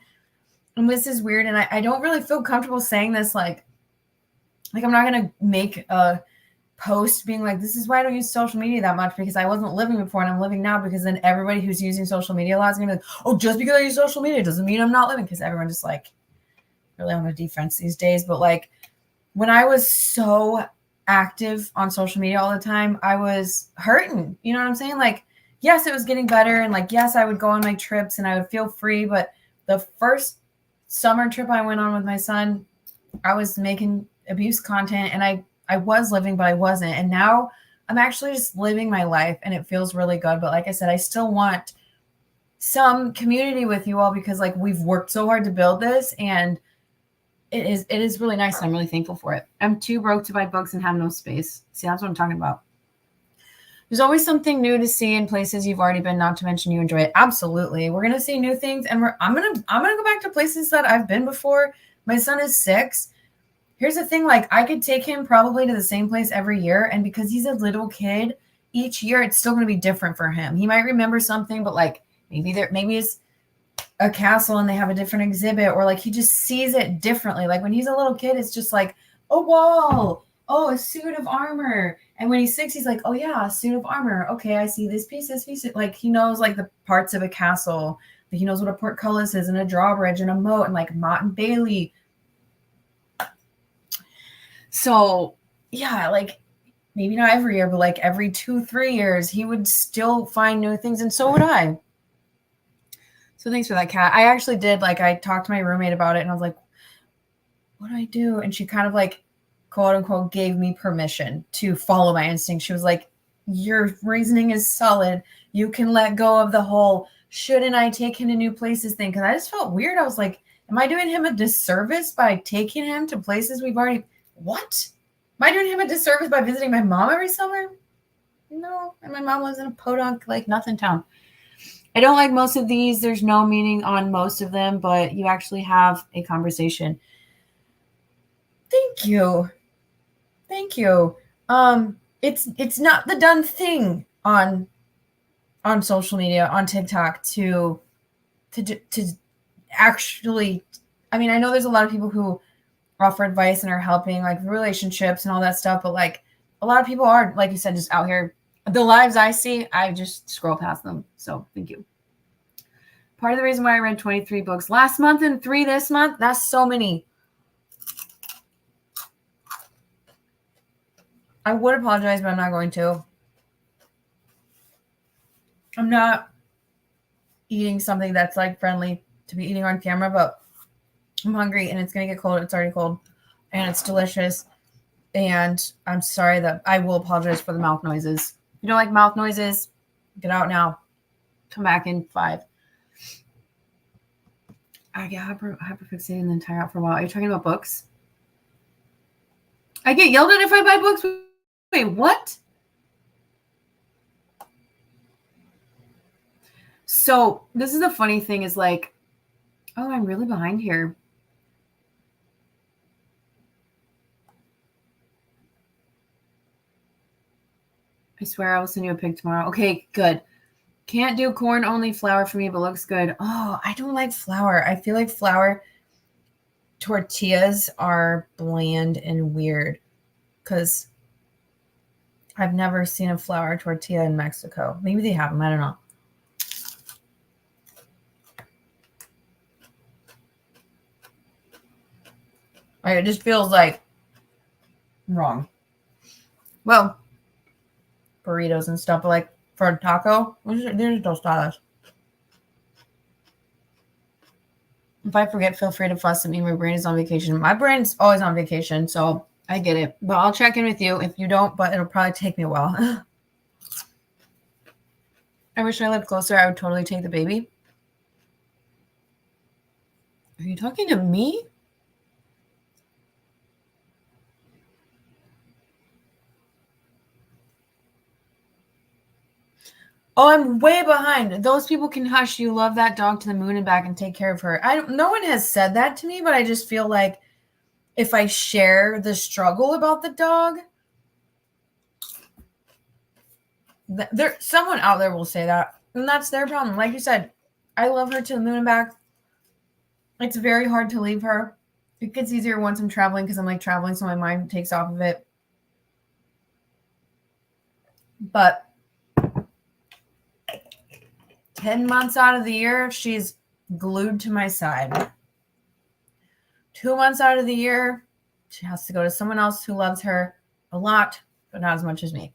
and this is weird. And I don't really feel comfortable saying this. Like I'm not going to make a post being like, this is why I don't use social media that much because I wasn't living before and I'm living now, because then everybody who's using social media a lot is going to be like, oh, just because I use social media doesn't mean I'm not living, because everyone's just like really on the defense these days. But like when I was so active on social media all the time, I was hurting. You know what I'm saying? Like, yes, it was getting better. And like, yes, I would go on my trips and I would feel free. But the first summer trip I went on with my son, I was making abuse content and I was living, but I wasn't. And now I'm actually just living my life and it feels really good. But like I said, I still want some community with you all because like we've worked so hard to build this, and it is really nice. And I'm really thankful for it. I'm too broke to buy books and have no space. See, that's what I'm talking about. There's always something new to see in places you've already been, not to mention you enjoy it. Absolutely. We're going to see new things. And I'm going to go back to places that I've been before. My son is 6. Here's the thing. Like I could take him probably to the same place every year. And because he's a little kid, each year it's still going to be different for him. He might remember something, but like maybe it's a castle and they have a different exhibit, or like he just sees it differently. Like when he's a little kid, it's just like a wall. Oh, a suit of armor. And when he's 6, he's like, oh yeah, a suit of armor. Okay, I see this piece. Like he knows like the parts of a castle. He knows what a portcullis is and a drawbridge and a moat and like Motte and Bailey. So yeah, like maybe not every year, but like every 2-3 years, he would still find new things. And so would I. So thanks for that, Kat. I actually did, like, I talked to my roommate about it and I was like, what do I do? And she kind of like, quote unquote, gave me permission to follow my instinct. She was like, your reasoning is solid. You can let go of the whole, shouldn't I take him to new places thing? Because I just felt weird. I was like, am I doing him a disservice by taking him to places we've already, what? Am I doing him a disservice by visiting my mom every summer? No. And my mom lives in a podunk, like nothing town. I don't like most of these. There's no meaning on most of them, but you actually have a conversation. Thank you. Thank you. it's not the done thing on social media, on TikTok to actually, I mean, I know there's a lot of people who offer advice and are helping like relationships and all that stuff, but like a lot of people are, like you said, just out here. The lives I see, I just scroll past them. So thank you. Part of the reason why I read 23 books last month and 3 this month, that's so many. I would apologize, but I'm not going to. I'm not eating something that's like friendly to be eating on camera, but I'm hungry and it's going to get cold. It's already cold and it's delicious. And I'm sorry that I will apologize for the mouth noises. You don't like mouth noises? Get out now. Come back in 5. I get hyperfixated and then tire out for a while. Are you talking about books? I get yelled at if I buy books. Wait, what? So this is the funny thing is like, oh, I'm really behind here. I swear I will send you a pic tomorrow. Okay, good. Can't do corn only flour for me, but looks good. Oh, I don't like flour. I feel like flour tortillas are bland and weird because I've never seen a flour tortilla in Mexico. Maybe they have them. I don't know. It just feels like wrong. Well, burritos and stuff, but like for a taco, there's tostadas. If I forget, feel free to fuss at me. My brain is on vacation. My brain's always on vacation, so I get it. But I'll check in with you if you don't, but it'll probably take me a while. I wish I lived closer. I would totally take the baby. Are you talking to me? Oh, I'm way behind. Those people can hush. You love that dog to the moon and back and take care of her. No one has said that to me, but I just feel like if I share the struggle about the dog, there someone out there will say that, and that's their problem. Like you said, I love her to the moon and back. It's very hard to leave her. It gets easier once I'm traveling because I'm like traveling, so my mind takes off of it. But 10 months out of the year, she's glued to my side. 2 months out of the year, she has to go to someone else who loves her a lot, but not as much as me.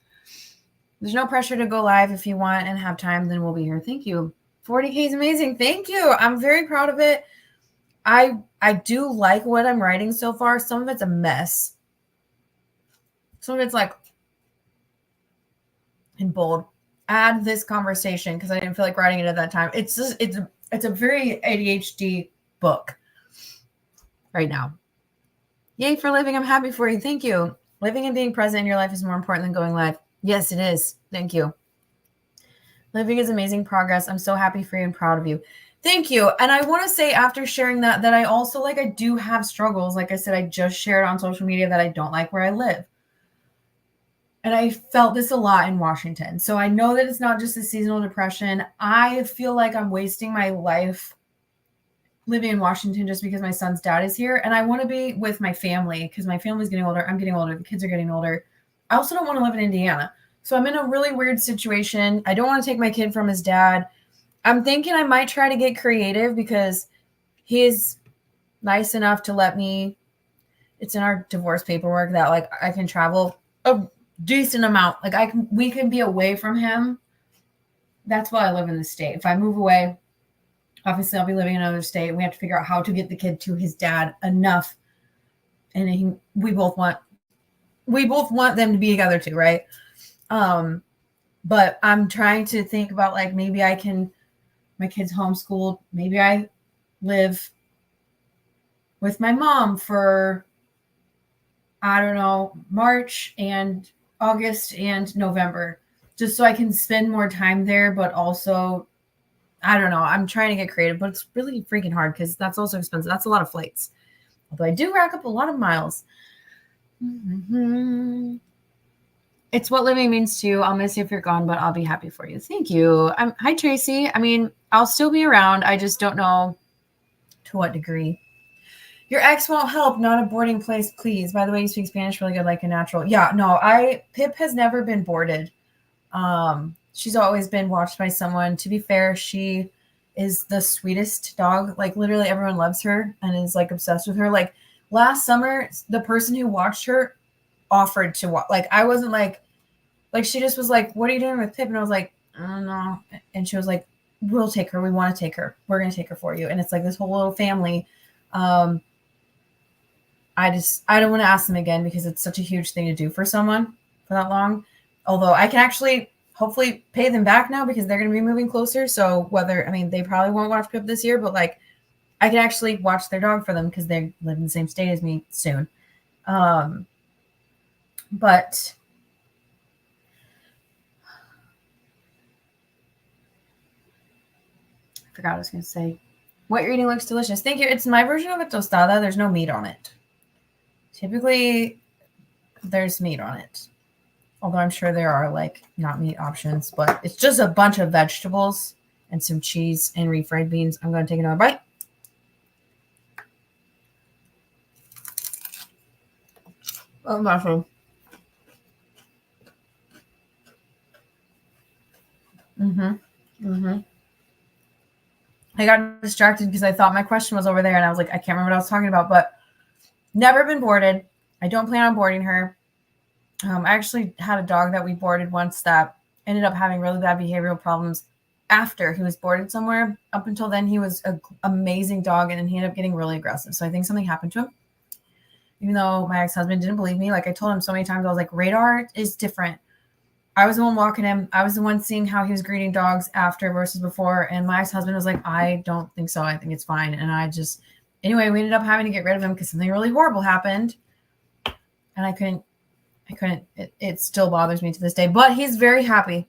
There's no pressure to go live. If you want and have time, then we'll be here. Thank you. 40K is amazing. Thank you. I'm very proud of it. I do like what I'm writing so far. Some of it's a mess. Some of it's like in bold. Add this conversation because I didn't feel like writing it at that time. It's just it's a very ADHD book right now. Yay for living. I'm happy for you. Thank you. Living and being present in your life is more important than going live. Yes, it is. Thank you. Living is amazing progress. I'm so happy for you and proud of you. Thank you. And I want to say after sharing that I also like, I do have struggles. Like I said, I just shared on social media that I don't like where I live. And I felt this a lot in Washington. So I know that it's not just a seasonal depression. I feel like I'm wasting my life living in Washington just because my son's dad is here. And I want to be with my family because my family's getting older. I'm getting older. The kids are getting older. I also don't want to live in Indiana. So I'm in a really weird situation. I don't want to take my kid from his dad. I'm thinking I might try to get creative because he's nice enough to let me, it's in our divorce paperwork that like I can travel a decent amount. Like we can be away from him. That's why I live in the state. If I move away, obviously I'll be living in another state. We have to figure out how to get the kid to his dad enough. And we both want them to be together too, right? But I'm trying to think about like maybe my kid's homeschooled. Maybe I live with my mom for, I don't know, March and August and November, just so I can spend more time there. But also, I don't know, I'm trying to get creative, but it's really freaking hard because that's also expensive. That's a lot of flights. Although I do rack up a lot of miles. Mm-hmm. It's what living means to you. I'll miss you if you're gone, but I'll be happy for you. Thank you. Hi, Tracy. I mean, I'll still be around. I just don't know to what degree. Your ex won't help. Not a boarding place, please. By the way, you speak Spanish really good, like a natural. Yeah, no, Pip has never been boarded. She's always been watched by someone. To be fair, she is the sweetest dog. Like literally everyone loves her and is like obsessed with her. Like last summer, the person who watched her offered to watch. Like I wasn't like she just was like, "What are you doing with Pip?" And I was like, "I don't know." And she was like, "We'll take her. We want to take her. We're gonna take her for you." And it's like this whole little family. I don't want to ask them again because it's such a huge thing to do for someone for that long. Although I can actually hopefully pay them back now because they're going to be moving closer. So they probably won't watch Pip this year, but like I can actually watch their dog for them because they live in the same state as me soon. But I forgot what I was going to say. What you're eating looks delicious. Thank you. It's my version of a tostada. There's no meat on it. Typically, there's meat on it. Although I'm sure there are like not meat options, but it's just a bunch of vegetables and some cheese and refried beans. I'm going to take another bite. Oh, mushroom. I got distracted because I thought my question was over there and I was like, I can't remember what I was talking about, but never been boarded. I don't plan on boarding her. I actually had a dog that we boarded once that ended up having really bad behavioral problems after he was boarded somewhere. Up until then, he was an amazing dog, and then he ended up getting really aggressive. So I think something happened to him. Even though my ex-husband didn't believe me, like I told him so many times, I was like, Radar is different. I was the one walking him. I was the one seeing how he was greeting dogs after versus before. And my ex-husband was like, I don't think so. I think it's fine. And anyway, we ended up having to get rid of him because something really horrible happened. And I couldn't, it still bothers me to this day, but he's very happy.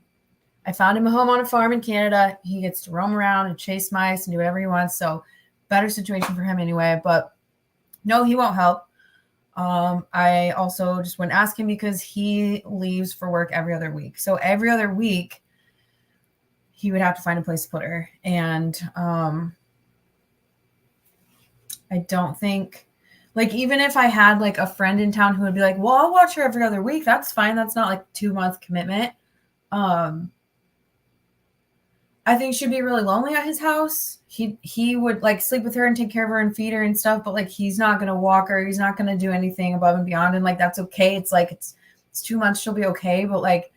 I found him a home on a farm in Canada. He gets to roam around and chase mice and do whatever he wants. So better situation for him anyway, but no, he won't help. I also just wouldn't ask him because he leaves for work every other week. So every other week he would have to find a place to put her. And, I don't think like, even if I had like a friend in town who would be like, well, I'll watch her every other week. That's fine. That's not like 2-month commitment. I think she'd be really lonely at his house. He would like sleep with her and take care of her and feed her and stuff, but like he's not gonna walk her. He's not gonna do anything above and beyond, and like that's okay. It's like it's 2 months, she'll be okay. But like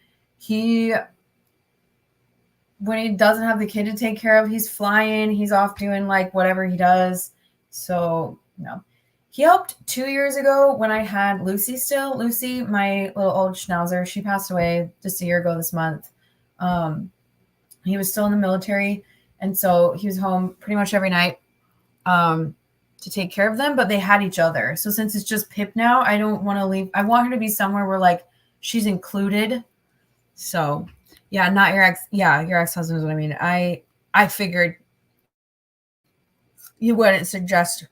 when he doesn't have the kid to take care of, he's flying. He's off doing like whatever he does. So no. He helped 2 years ago when I had Lucy still. Lucy, my little old schnauzer, she passed away just a year ago this month. He was still in the military, and so he was home pretty much every night to take care of them, but they had each other. So since it's just Pip now, I don't want to leave. I want her to be somewhere where like she's included. So yeah, not your ex. Yeah, your ex-husband is what I mean. I figured you wouldn't suggest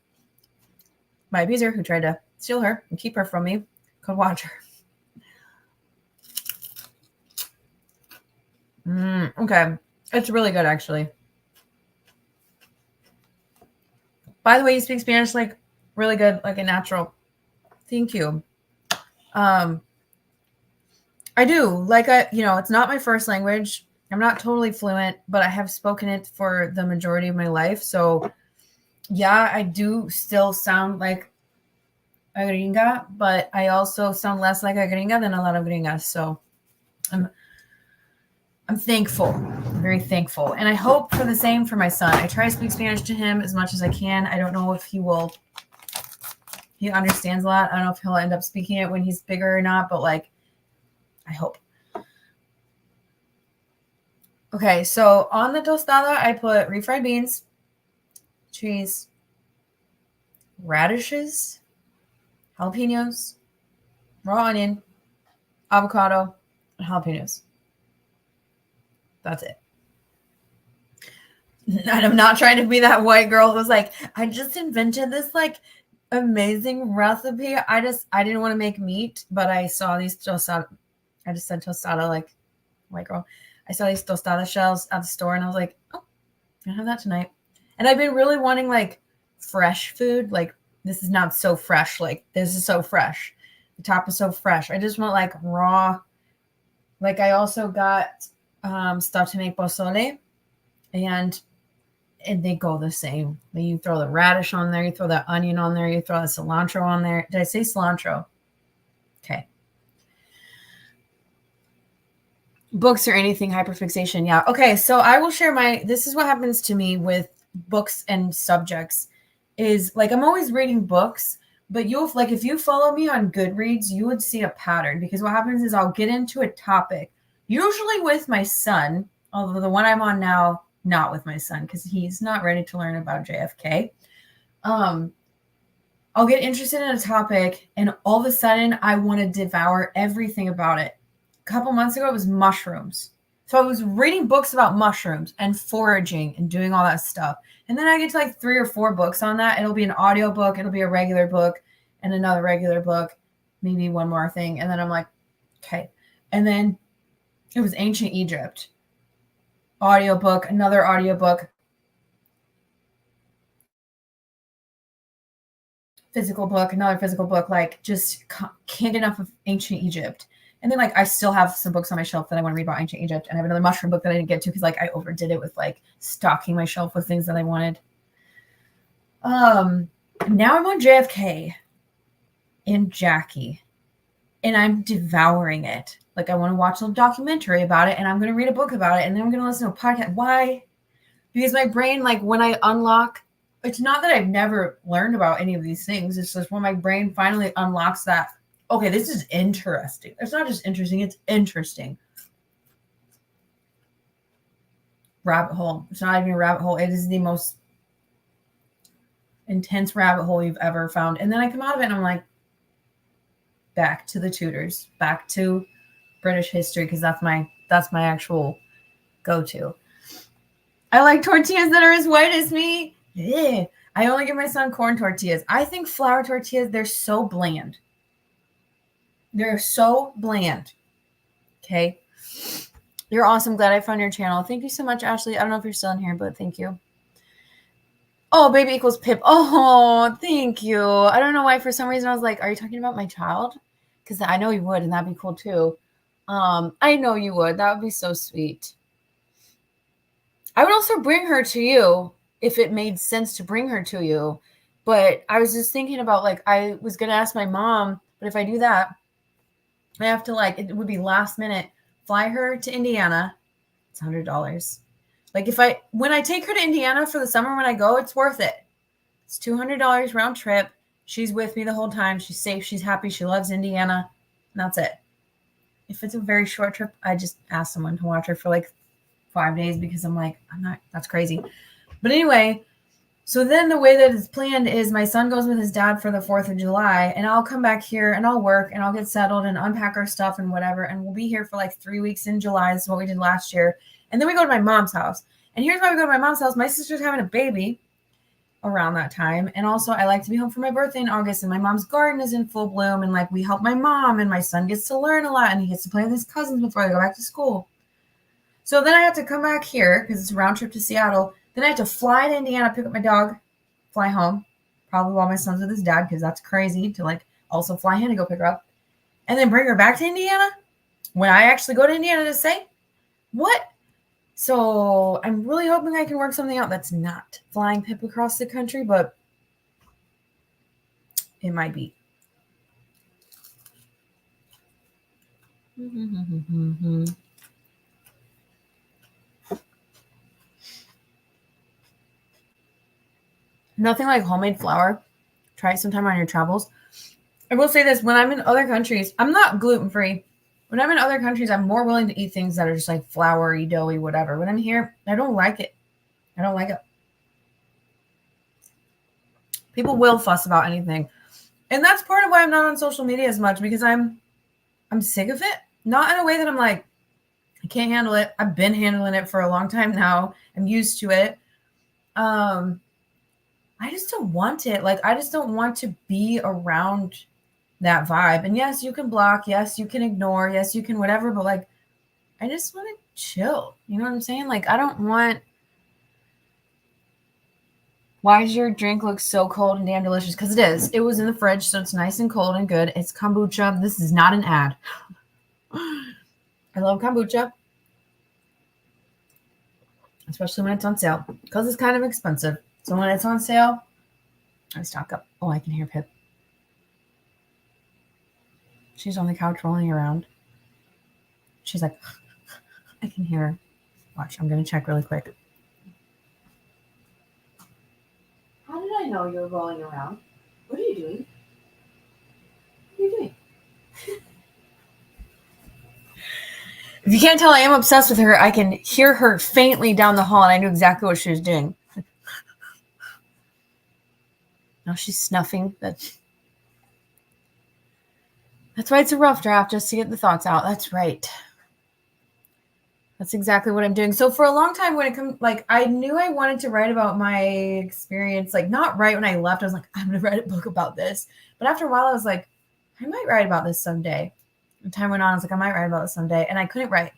my abuser who tried to steal her and keep her from me could watch her. Okay. It's really good, actually. By the way, you speak Spanish like really good, like a natural. Thank you. I do. Like it's not my first language. I'm not totally fluent, but I have spoken it for the majority of my life. So yeah, I do still sound like a gringa, but I also sound less like a gringa than a lot of gringas. So I'm thankful. I'm very thankful. And I hope for the same for my son. I try to speak Spanish to him as much as I can. I don't know if he understands a lot. I don't know if he'll end up speaking it when he's bigger or not, but like, I hope. Okay, so on the tostada, I put refried beans, cheese, radishes, jalapenos, raw onion, avocado, and jalapenos. That's it. And I'm not trying to be that white girl who's like, I just invented this like amazing recipe. I didn't want to make meat, but I saw these tostadas. I just said tostada, like white girl. I saw these tostada shells at the store, and I was like, oh, I'm gonna have that tonight. And I've been really wanting like fresh food. Like this is not so fresh. Like this is so fresh. The top is so fresh. I just want like raw. Like I also got stuff to make pozole, and they go the same. You throw the radish on there, you throw the onion on there, you throw the cilantro on there. Did I say cilantro? Okay. Books or anything hyperfixation. Yeah. Okay. So I will share this is what happens to me with books and subjects is like, I'm always reading books, but if you follow me on Goodreads, you would see a pattern because what happens is I'll get into a topic, usually with my son, although the one I'm on now, not with my son because he's not ready to learn about JFK. I'll get interested in a topic and all of a sudden I want to devour everything about it. A couple months ago, it was mushrooms. So I was reading books about mushrooms and foraging and doing all that stuff. And then I get to like 3 or 4 books on that. It'll be an audio book. It'll be a regular book and another regular book, maybe one more thing. And then I'm like, okay. And then it was ancient Egypt. Audiobook, another audiobook, physical book, another physical book, like just can't get enough of ancient Egypt. And then like I still have some books on my shelf that I want to read about ancient Egypt. And I have another mushroom book that I didn't get to because like I overdid it with like stocking my shelf with things that I wanted. Now I'm on JFK and Jackie and I'm devouring it. Like I want to watch a documentary about it and I'm going to read a book about it and then I'm going to listen to a podcast. Why? Because my brain, like when I unlock, it's not that I've never learned about any of these things. It's just when my brain finally unlocks that, okay, this is interesting. It's not just interesting, it's interesting. Rabbit hole. It's not even a rabbit hole. It is the most intense rabbit hole you've ever found. And then I come out of it and I'm like, back to the Tudors, back to British history, because that's my actual go-to. I like tortillas that are as white as me. Yeah. I only give my son corn tortillas. I think flour tortillas, they're so bland. They're so bland. Okay. You're awesome. Glad I found your channel. Thank you so much, Ashley. I don't know if you're still in here, but thank you. Oh, baby equals Pip. Oh, thank you. I don't know why. For some reason, I was like, are you talking about my child? Because I know you would, and that'd be cool too. I know you would. That would be so sweet. I would also bring her to you if it made sense to bring her to you. But I was just thinking about, like, I was going to ask my mom, but if I do that, I have to, like, it would be last minute, fly her to Indiana. It's $100. Like, when I take her to Indiana for the summer when I go, it's worth it. It's $200 round trip. She's with me the whole time. She's safe. She's happy. She loves Indiana. And that's it. If it's a very short trip, I just ask someone to watch her for like 5 days because I'm like, that's crazy. But anyway, so then the way that it's planned is my son goes with his dad for the 4th of July and I'll come back here and I'll work and I'll get settled and unpack our stuff and whatever. And we'll be here for like 3 weeks in July. This is what we did last year. And then we go to my mom's house. And here's why we go to my mom's house. My sister's having a baby around that time. And also I like to be home for my birthday in August and my mom's garden is in full bloom. And like we help my mom and my son gets to learn a lot and he gets to play with his cousins before they go back to school. So then I have to come back here because it's a round trip to Seattle. Then I have to fly to Indiana, pick up my dog, fly home, probably while my son's with his dad because that's crazy to like also fly him to go pick her up and then bring her back to Indiana when I actually go to Indiana to say what? So I'm really hoping I can work something out that's not flying Pip across the country, but it might be. Nothing like homemade flour. Try it sometime on your travels. I will say this, when I'm in other countries, I'm not gluten-free. When I'm in other countries, I'm more willing to eat things that are just like floury, doughy, whatever. When I'm here, I don't like it. I don't like it. People will fuss about anything. And that's part of why I'm not on social media as much because I'm sick of it. Not in a way that I'm like, I can't handle it. I've been handling it for a long time now. I'm used to it. I just don't want it. Like, I just don't want to be around that vibe. And yes, you can block. Yes, you can ignore. Yes, you can whatever. But like, I just want to chill. You know what I'm saying? Like, I don't want. Why does your drink look so cold and damn delicious? Because it is. It was in the fridge, so it's nice and cold and good. It's kombucha. This is not an ad. I love kombucha, especially when it's on sale, because it's kind of expensive. So when it's on sale, I stock up. Oh, I can hear Pip. She's on the couch rolling around. She's like, I can hear her. Watch, I'm going to check really quick. How did I know you were rolling around? What are you doing? What are you doing? If you can't tell, I am obsessed with her. I can hear her faintly down the hall, and I knew exactly what she was doing. Now she's snuffing. That's why it's a rough draft, just to get the thoughts out. That's right. That's exactly what I'm doing. So for a long time, when it comes, like, I knew I wanted to write about my experience, like, not right when I left. I was like, I'm going to write a book about this. But after a while, I was like, I might write about this someday. And time went on. I was like, I might write about this someday. And I couldn't write.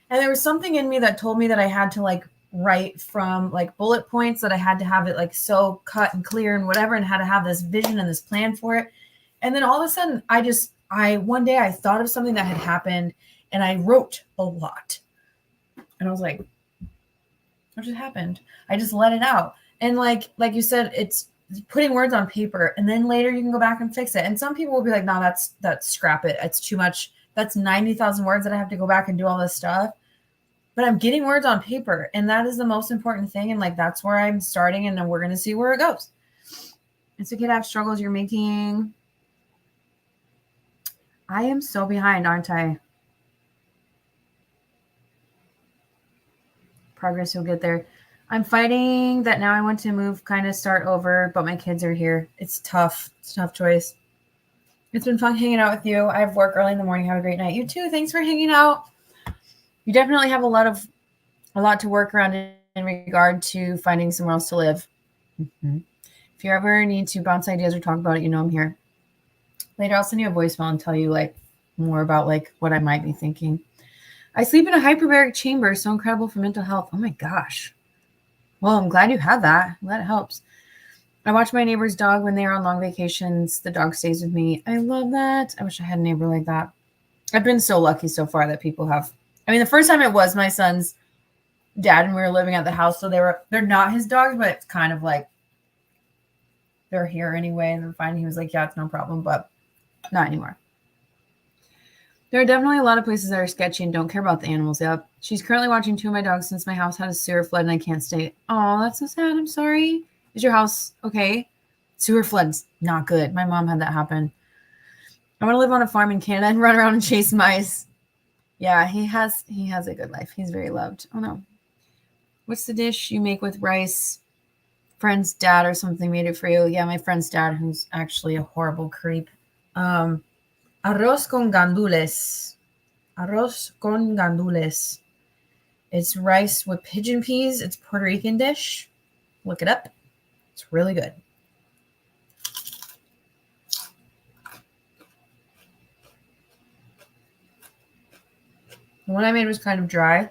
And there was something in me that told me that I had to, like, write from, like, bullet points, that I had to have it, like, so cut and clear and whatever, and had to have this vision and this plan for it. And then all of a sudden, one day I thought of something that had happened, and I wrote a lot. And I was like, what just happened? I just let it out. And like you said, it's putting words on paper, and then later you can go back and fix it. And some people will be like, no, that's scrap it. It's too much. That's 90,000 words that I have to go back and do all this stuff. But I'm getting words on paper, and that is the most important thing. And like, that's where I'm starting, and then we're going to see where it goes. It's okay to have struggles you're making. I am so behind, aren't I? Progress, you'll get there. I'm fighting that now I want to move, kind of start over, but my kids are here. It's tough. It's a tough choice. It's been fun hanging out with you. I have work early in the morning. Have a great night. You too. Thanks for hanging out. You definitely have a lot to work around in regard to finding somewhere else to live. Mm-hmm. If you ever need to bounce ideas or talk about it, you know I'm here. Later, I'll send you a voicemail and tell you like more about like what I might be thinking. I sleep in a hyperbaric chamber. So incredible for mental health. Oh my gosh. Well, I'm glad you had that. I'm glad it helps. I watch my neighbor's dog when they are on long vacations. The dog stays with me. I love that. I wish I had a neighbor like that. I've been so lucky so far that people have. I mean, the first time it was my son's dad, and we were living at the house. So they're not his dogs, but it's kind of like they're here anyway. And they're fine. He was like, yeah, it's no problem, but not anymore. There are definitely a lot of places that are sketchy and don't care about the animals. Yep. She's currently watching 2 of my dogs since my house had a sewer flood and I can't stay. Oh, that's so sad. I'm sorry. Is your house okay? Sewer floods, not good. My mom had that happen. I want to live on a farm in Canada and run around and chase mice. Yeah, he has a good life. He's very loved. Oh no. What's the dish you make with rice? Friend's dad or something made it for you. Yeah, my friend's dad, who's actually a horrible creep. Arroz con gandules. Arroz con gandules. It's rice with pigeon peas. It's a Puerto Rican dish. Look it up. It's really good. The one I made was kind of dry,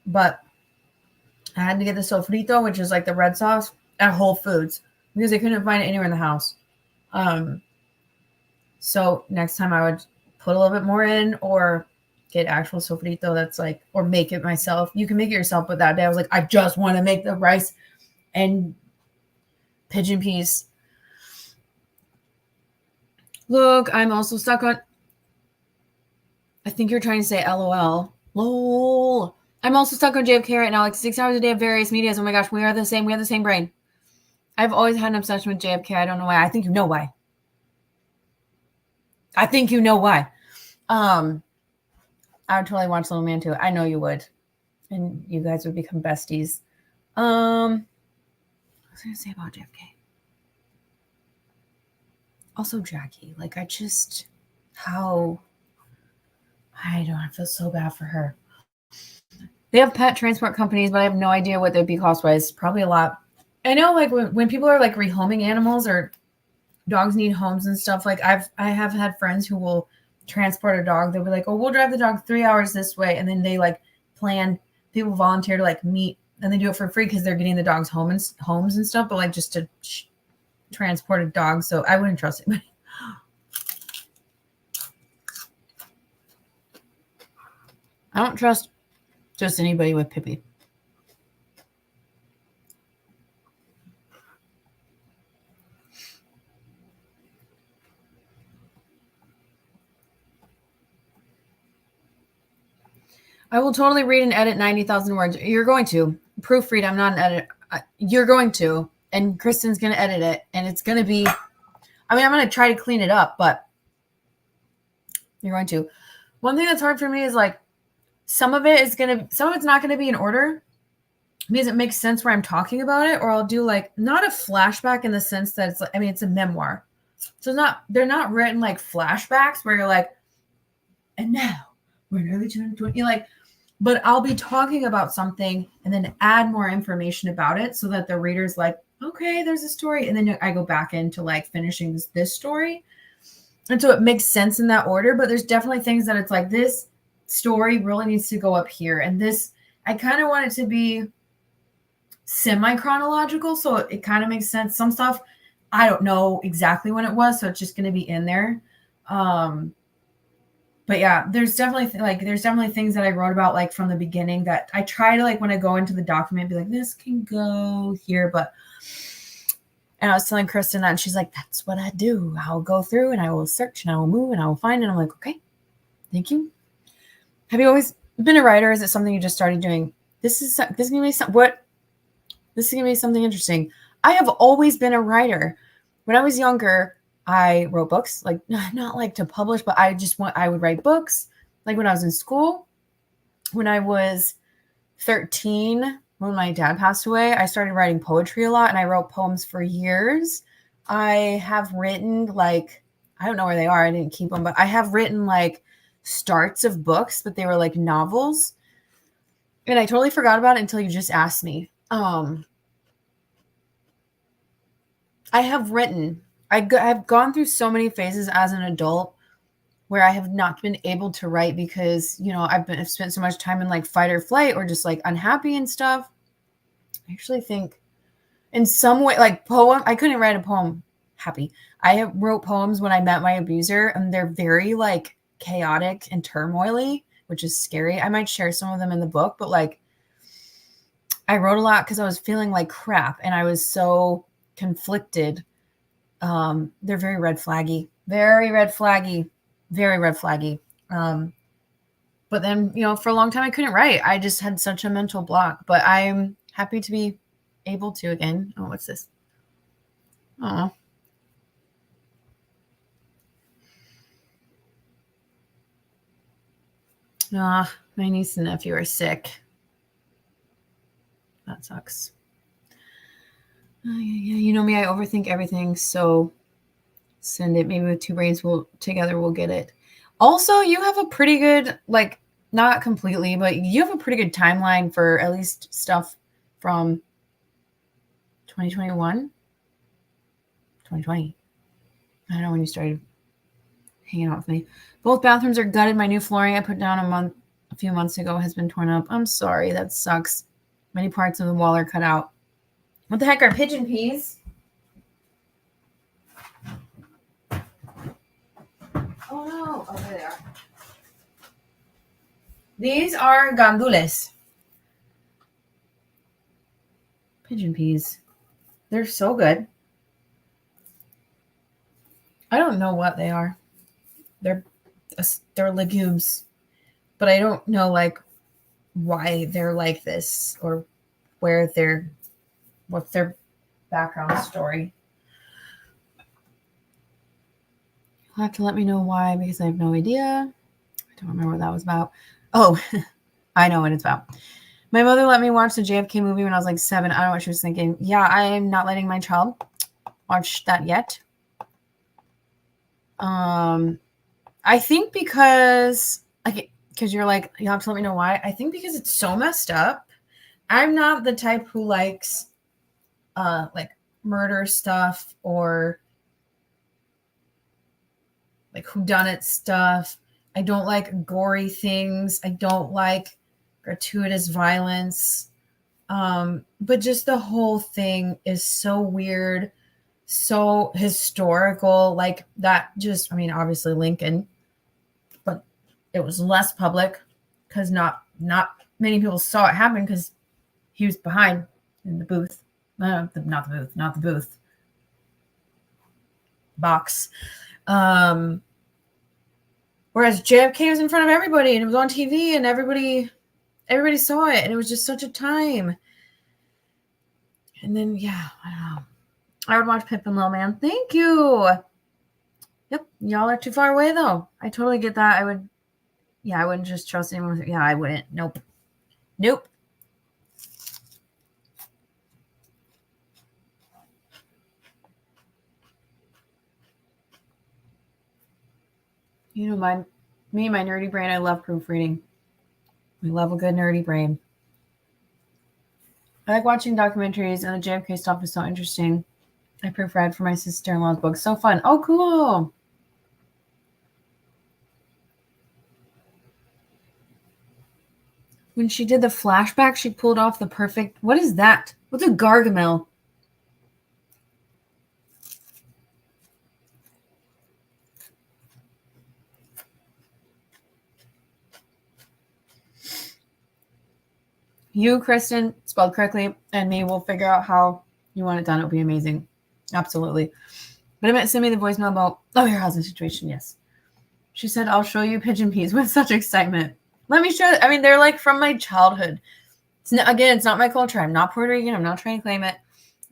but I had to get the sofrito, which is like the red sauce, at Whole Foods because I couldn't find it anywhere in the house. So next time I would put a little bit more in or get actual sofrito that's like, or make it myself. You can make it yourself, but that day I was like, I just want to make the rice and pigeon peas. Look, I'm also stuck on, I think you're trying to say LOL. LOL. I'm also stuck on JFK right now, like 6 hours a day of various medias. Oh my gosh, we are the same. We have the same brain. I've always had an obsession with JFK. I don't know why. I think you know why. I would totally watch Little Man too. I know you would. And you guys would become besties. What was I going to say about JFK? Also Jackie. Like, I feel so bad for her. They have pet transport companies, but I have no idea what they'd be cost-wise. Probably a lot. I know, like, when people are, like, rehoming animals or dogs need homes and stuff. Like I have had friends who will transport a dog. They'll be like, oh, we'll drive the dog 3 hours this way. And then they like plan, people volunteer to like meet and they do it for free because they're getting the dogs homes and stuff, but like just to transport a dog. So I wouldn't trust anybody. I don't trust just anybody with Pippi. I will totally read and edit 90,000 words. You're going to. Proofread. I'm not an editor. You're going to. And Kristen's going to edit it. And it's going to be, I mean, I'm going to try to clean it up, but you're going to. One thing that's hard for me is like, some of it's not going to be in order because it makes sense where I'm talking about it, or I'll do like, not a flashback in the sense that it's like, I mean, it's a memoir. So they're not written like flashbacks where you're like, and now we're in early 2020. You're like, but I'll be talking about something and then add more information about it so that the reader's like, okay, there's a story. And then I go back into like finishing this story. And so it makes sense in that order, but there's definitely things that it's like, this story really needs to go up here. And this, I kind of want it to be semi-chronological. So it kind of makes sense. Some stuff, I don't know exactly when it was. So it's just going to be in there. But yeah, there's definitely things that I wrote about like from the beginning that I try to like when I go into the document, be like, this can go here. And I was telling Kristen that and she's like, that's what I do. I'll go through and I will search and I will move and I will find it. And I'm like, okay, thank you. Have you always been a writer? Is it something you just started doing? This is going to be something interesting. I have always been a writer. When I was younger, I wrote books, like not like to publish, but I would write books. Like when I was in school, when I was 13, when my dad passed away, I started writing poetry a lot and I wrote poems for years. I have written like, I don't know where they are. I didn't keep them, but I have written like starts of books, but they were like novels. And I totally forgot about it until you just asked me. I have written, I've gone through so many phases as an adult where I have not been able to write because, you know, I've spent so much time in like fight or flight or just like unhappy and stuff. I actually think in some way, like I couldn't write a poem happy. I wrote poems when I met my abuser and they're very like chaotic and turmoily, which is scary. I might share some of them in the book, but like I wrote a lot because I was feeling like crap and I was so conflicted. They're very red flaggy. But then, you know, for a long time I couldn't write. I just had such a mental block, but I'm happy to be able to again. Oh, what's this? Oh. My niece and nephew are sick. That sucks. Yeah, you know me, I overthink everything, so send it. Maybe with two brains we'll get it. Also, you have a pretty good, like, not completely, but you have a pretty good timeline for at least stuff from 2021, 2020. I don't know when you started hanging out with me. Both bathrooms are gutted. My new flooring I put down a few months ago has been torn up. I'm sorry, that sucks. Many parts of the wall are cut out. What the heck are pigeon peas? Oh no! Oh, there they are. These are gandules. Pigeon peas. They're so good. I don't know what they are. They're legumes, but I don't know like why they're like this or what's their background story. You'll have to let me know why because I have no idea. I don't remember what that was about. Oh, I know what it's about. My mother let me watch the JFK movie when I was like 7. I don't know what she was thinking. Yeah, I am not letting my child watch that yet. I think because you're like, you have to let me know why. I think because it's so messed up. I'm not the type who likes like murder stuff or like whodunit stuff. I don't like gory things. I don't like gratuitous violence. But just the whole thing is so weird, so historical. Like that just, I mean, obviously Lincoln, but it was less public because not many people saw it happen because he was behind in the booth. Not the booth. Box. Whereas JFK was in front of everybody and it was on TV and everybody saw it and it was just such a time. And then, yeah, I don't know. I would watch Pip and Lil Man. Thank you. Yep, y'all are too far away though. I totally get that. I wouldn't just trust anyone. Yeah, I wouldn't. Nope. You know, me and my nerdy brain, I love proofreading. We love a good nerdy brain. I like watching documentaries, and the JFK stuff is so interesting. I proofread for my sister-in-law's book. So fun. Oh, cool. When she did the flashback, she pulled off the perfect... What is that? What's a Gargamel? You, Kristen, spelled correctly, and me will figure out how you want it done. It'll be amazing. Absolutely. But I meant send me the voicemail about, your housing situation. Yes. She said, I'll show you pigeon peas with such excitement. Let me show. I mean, they're like from my childhood. It's not my culture. I'm not Puerto Rican. I'm not trying to claim it.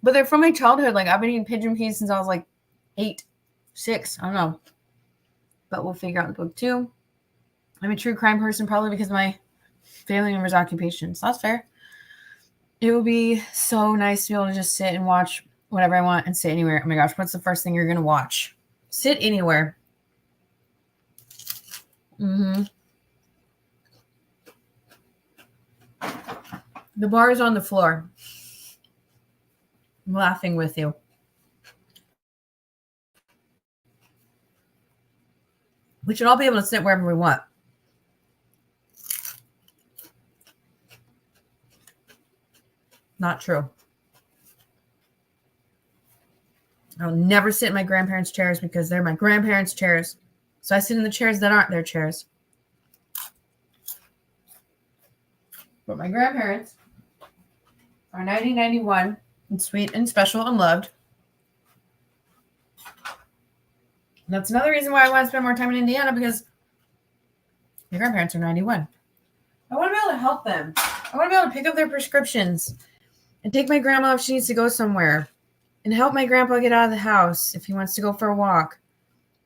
But they're from my childhood. Like, I've been eating pigeon peas since I was like 8, 6. I don't know. But we'll figure out the book too. I'm a true crime person probably because of my family members' occupations. So that's fair. It would be so nice to be able to just sit and watch whatever I want and sit anywhere. Oh my gosh, what's the first thing you're going to watch? Sit anywhere. Mm-hmm. The bar is on the floor. I'm laughing with you. We should all be able to sit wherever we want. Not true. I'll never sit in my grandparents' chairs because they're my grandparents' chairs. So I sit in the chairs that aren't their chairs. But my grandparents are 1991 and sweet and special and loved. And that's another reason why I want to spend more time in Indiana because my grandparents are 91. I want to be able to help them. I want to be able to pick up their prescriptions and take my grandma if she needs to go somewhere and help my grandpa get out of the house if he wants to go for a walk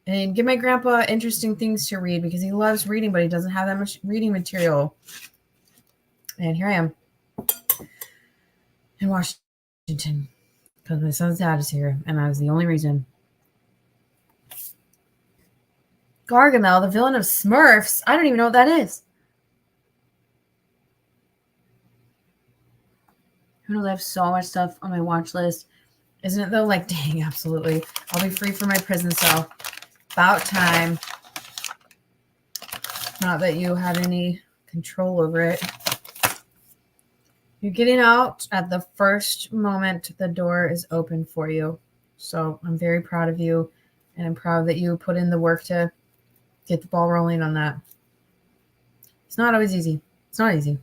and give my grandpa interesting things to read because he loves reading, but he doesn't have that much reading material. And here I am in Washington because my son's dad is here, and that was the only reason. Gargamel, the villain of Smurfs. I don't even know what that is. Who knows? I have so much stuff on my watch list. Isn't it though? Like, dang, absolutely. I'll be free from my prison cell. About time. Not that you have any control over it. You're getting out at the first moment the door is open for you. So I'm very proud of you. And I'm proud that you put in the work to get the ball rolling on that. It's not always easy. It's not easy.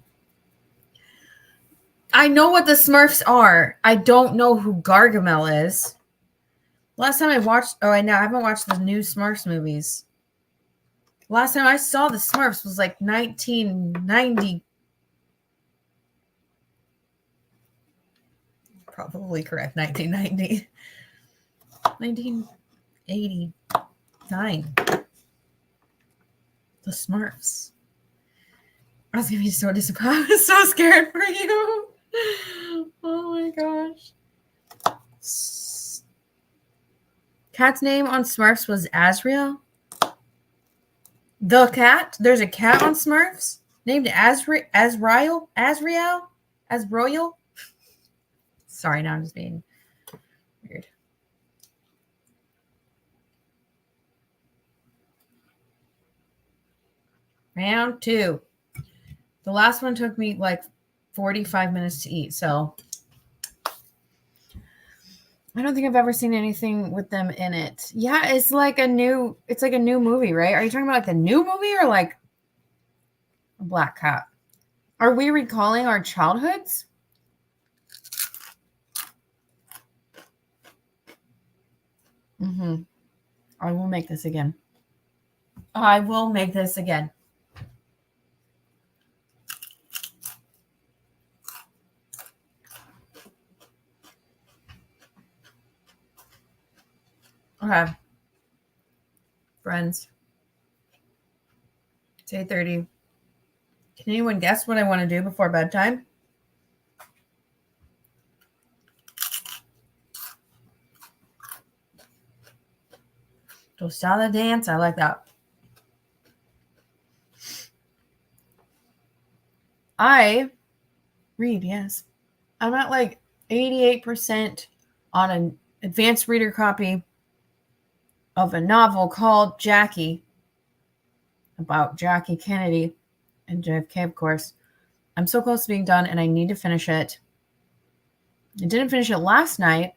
I know what the Smurfs are. I don't know who Gargamel is. Last time I watched... I haven't watched the new Smurfs movies. Last time I saw the Smurfs was like 1990. Probably correct. 1990. 1989. The Smurfs. I was going to be so disappointed. I was so scared for you. Oh my gosh. Cat's name on Smurfs was Azrael. The cat? There's a cat on Smurfs named Azrael? Sorry, now I'm just being weird. Round 2. The last one took me like 45 minutes to eat, so I don't think I've ever seen anything with them in it. Yeah, it's like a new movie, right? Are you talking about like the new movie or like Black Cat? Are we recalling our childhoods? I will make this again. I will make this again. Okay. Friends. It's 8:30. Can anyone guess what I want to do before bedtime? Tostada dance. I like that. I read, yes. I'm at like 88% on an advanced reader copy of a novel called Jackie, about Jackie Kennedy and JFK, of course. I'm so close to being done, and I need to finish it. I didn't finish it last night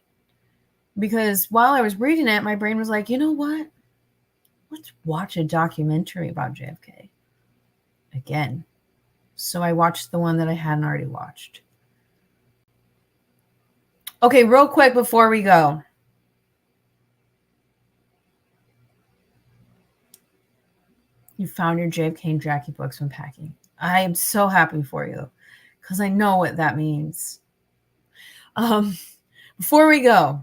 because while I was reading it, my brain was like, you know what? Let's watch a documentary about JFK again. So I watched the one that I hadn't already watched. Okay, real quick before we go. You found your JFK and Jackie books when packing. I am so happy for you because I know what that means. Before we go,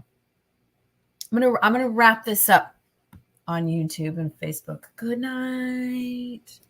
I'm gonna wrap this up on YouTube and Facebook. Good night.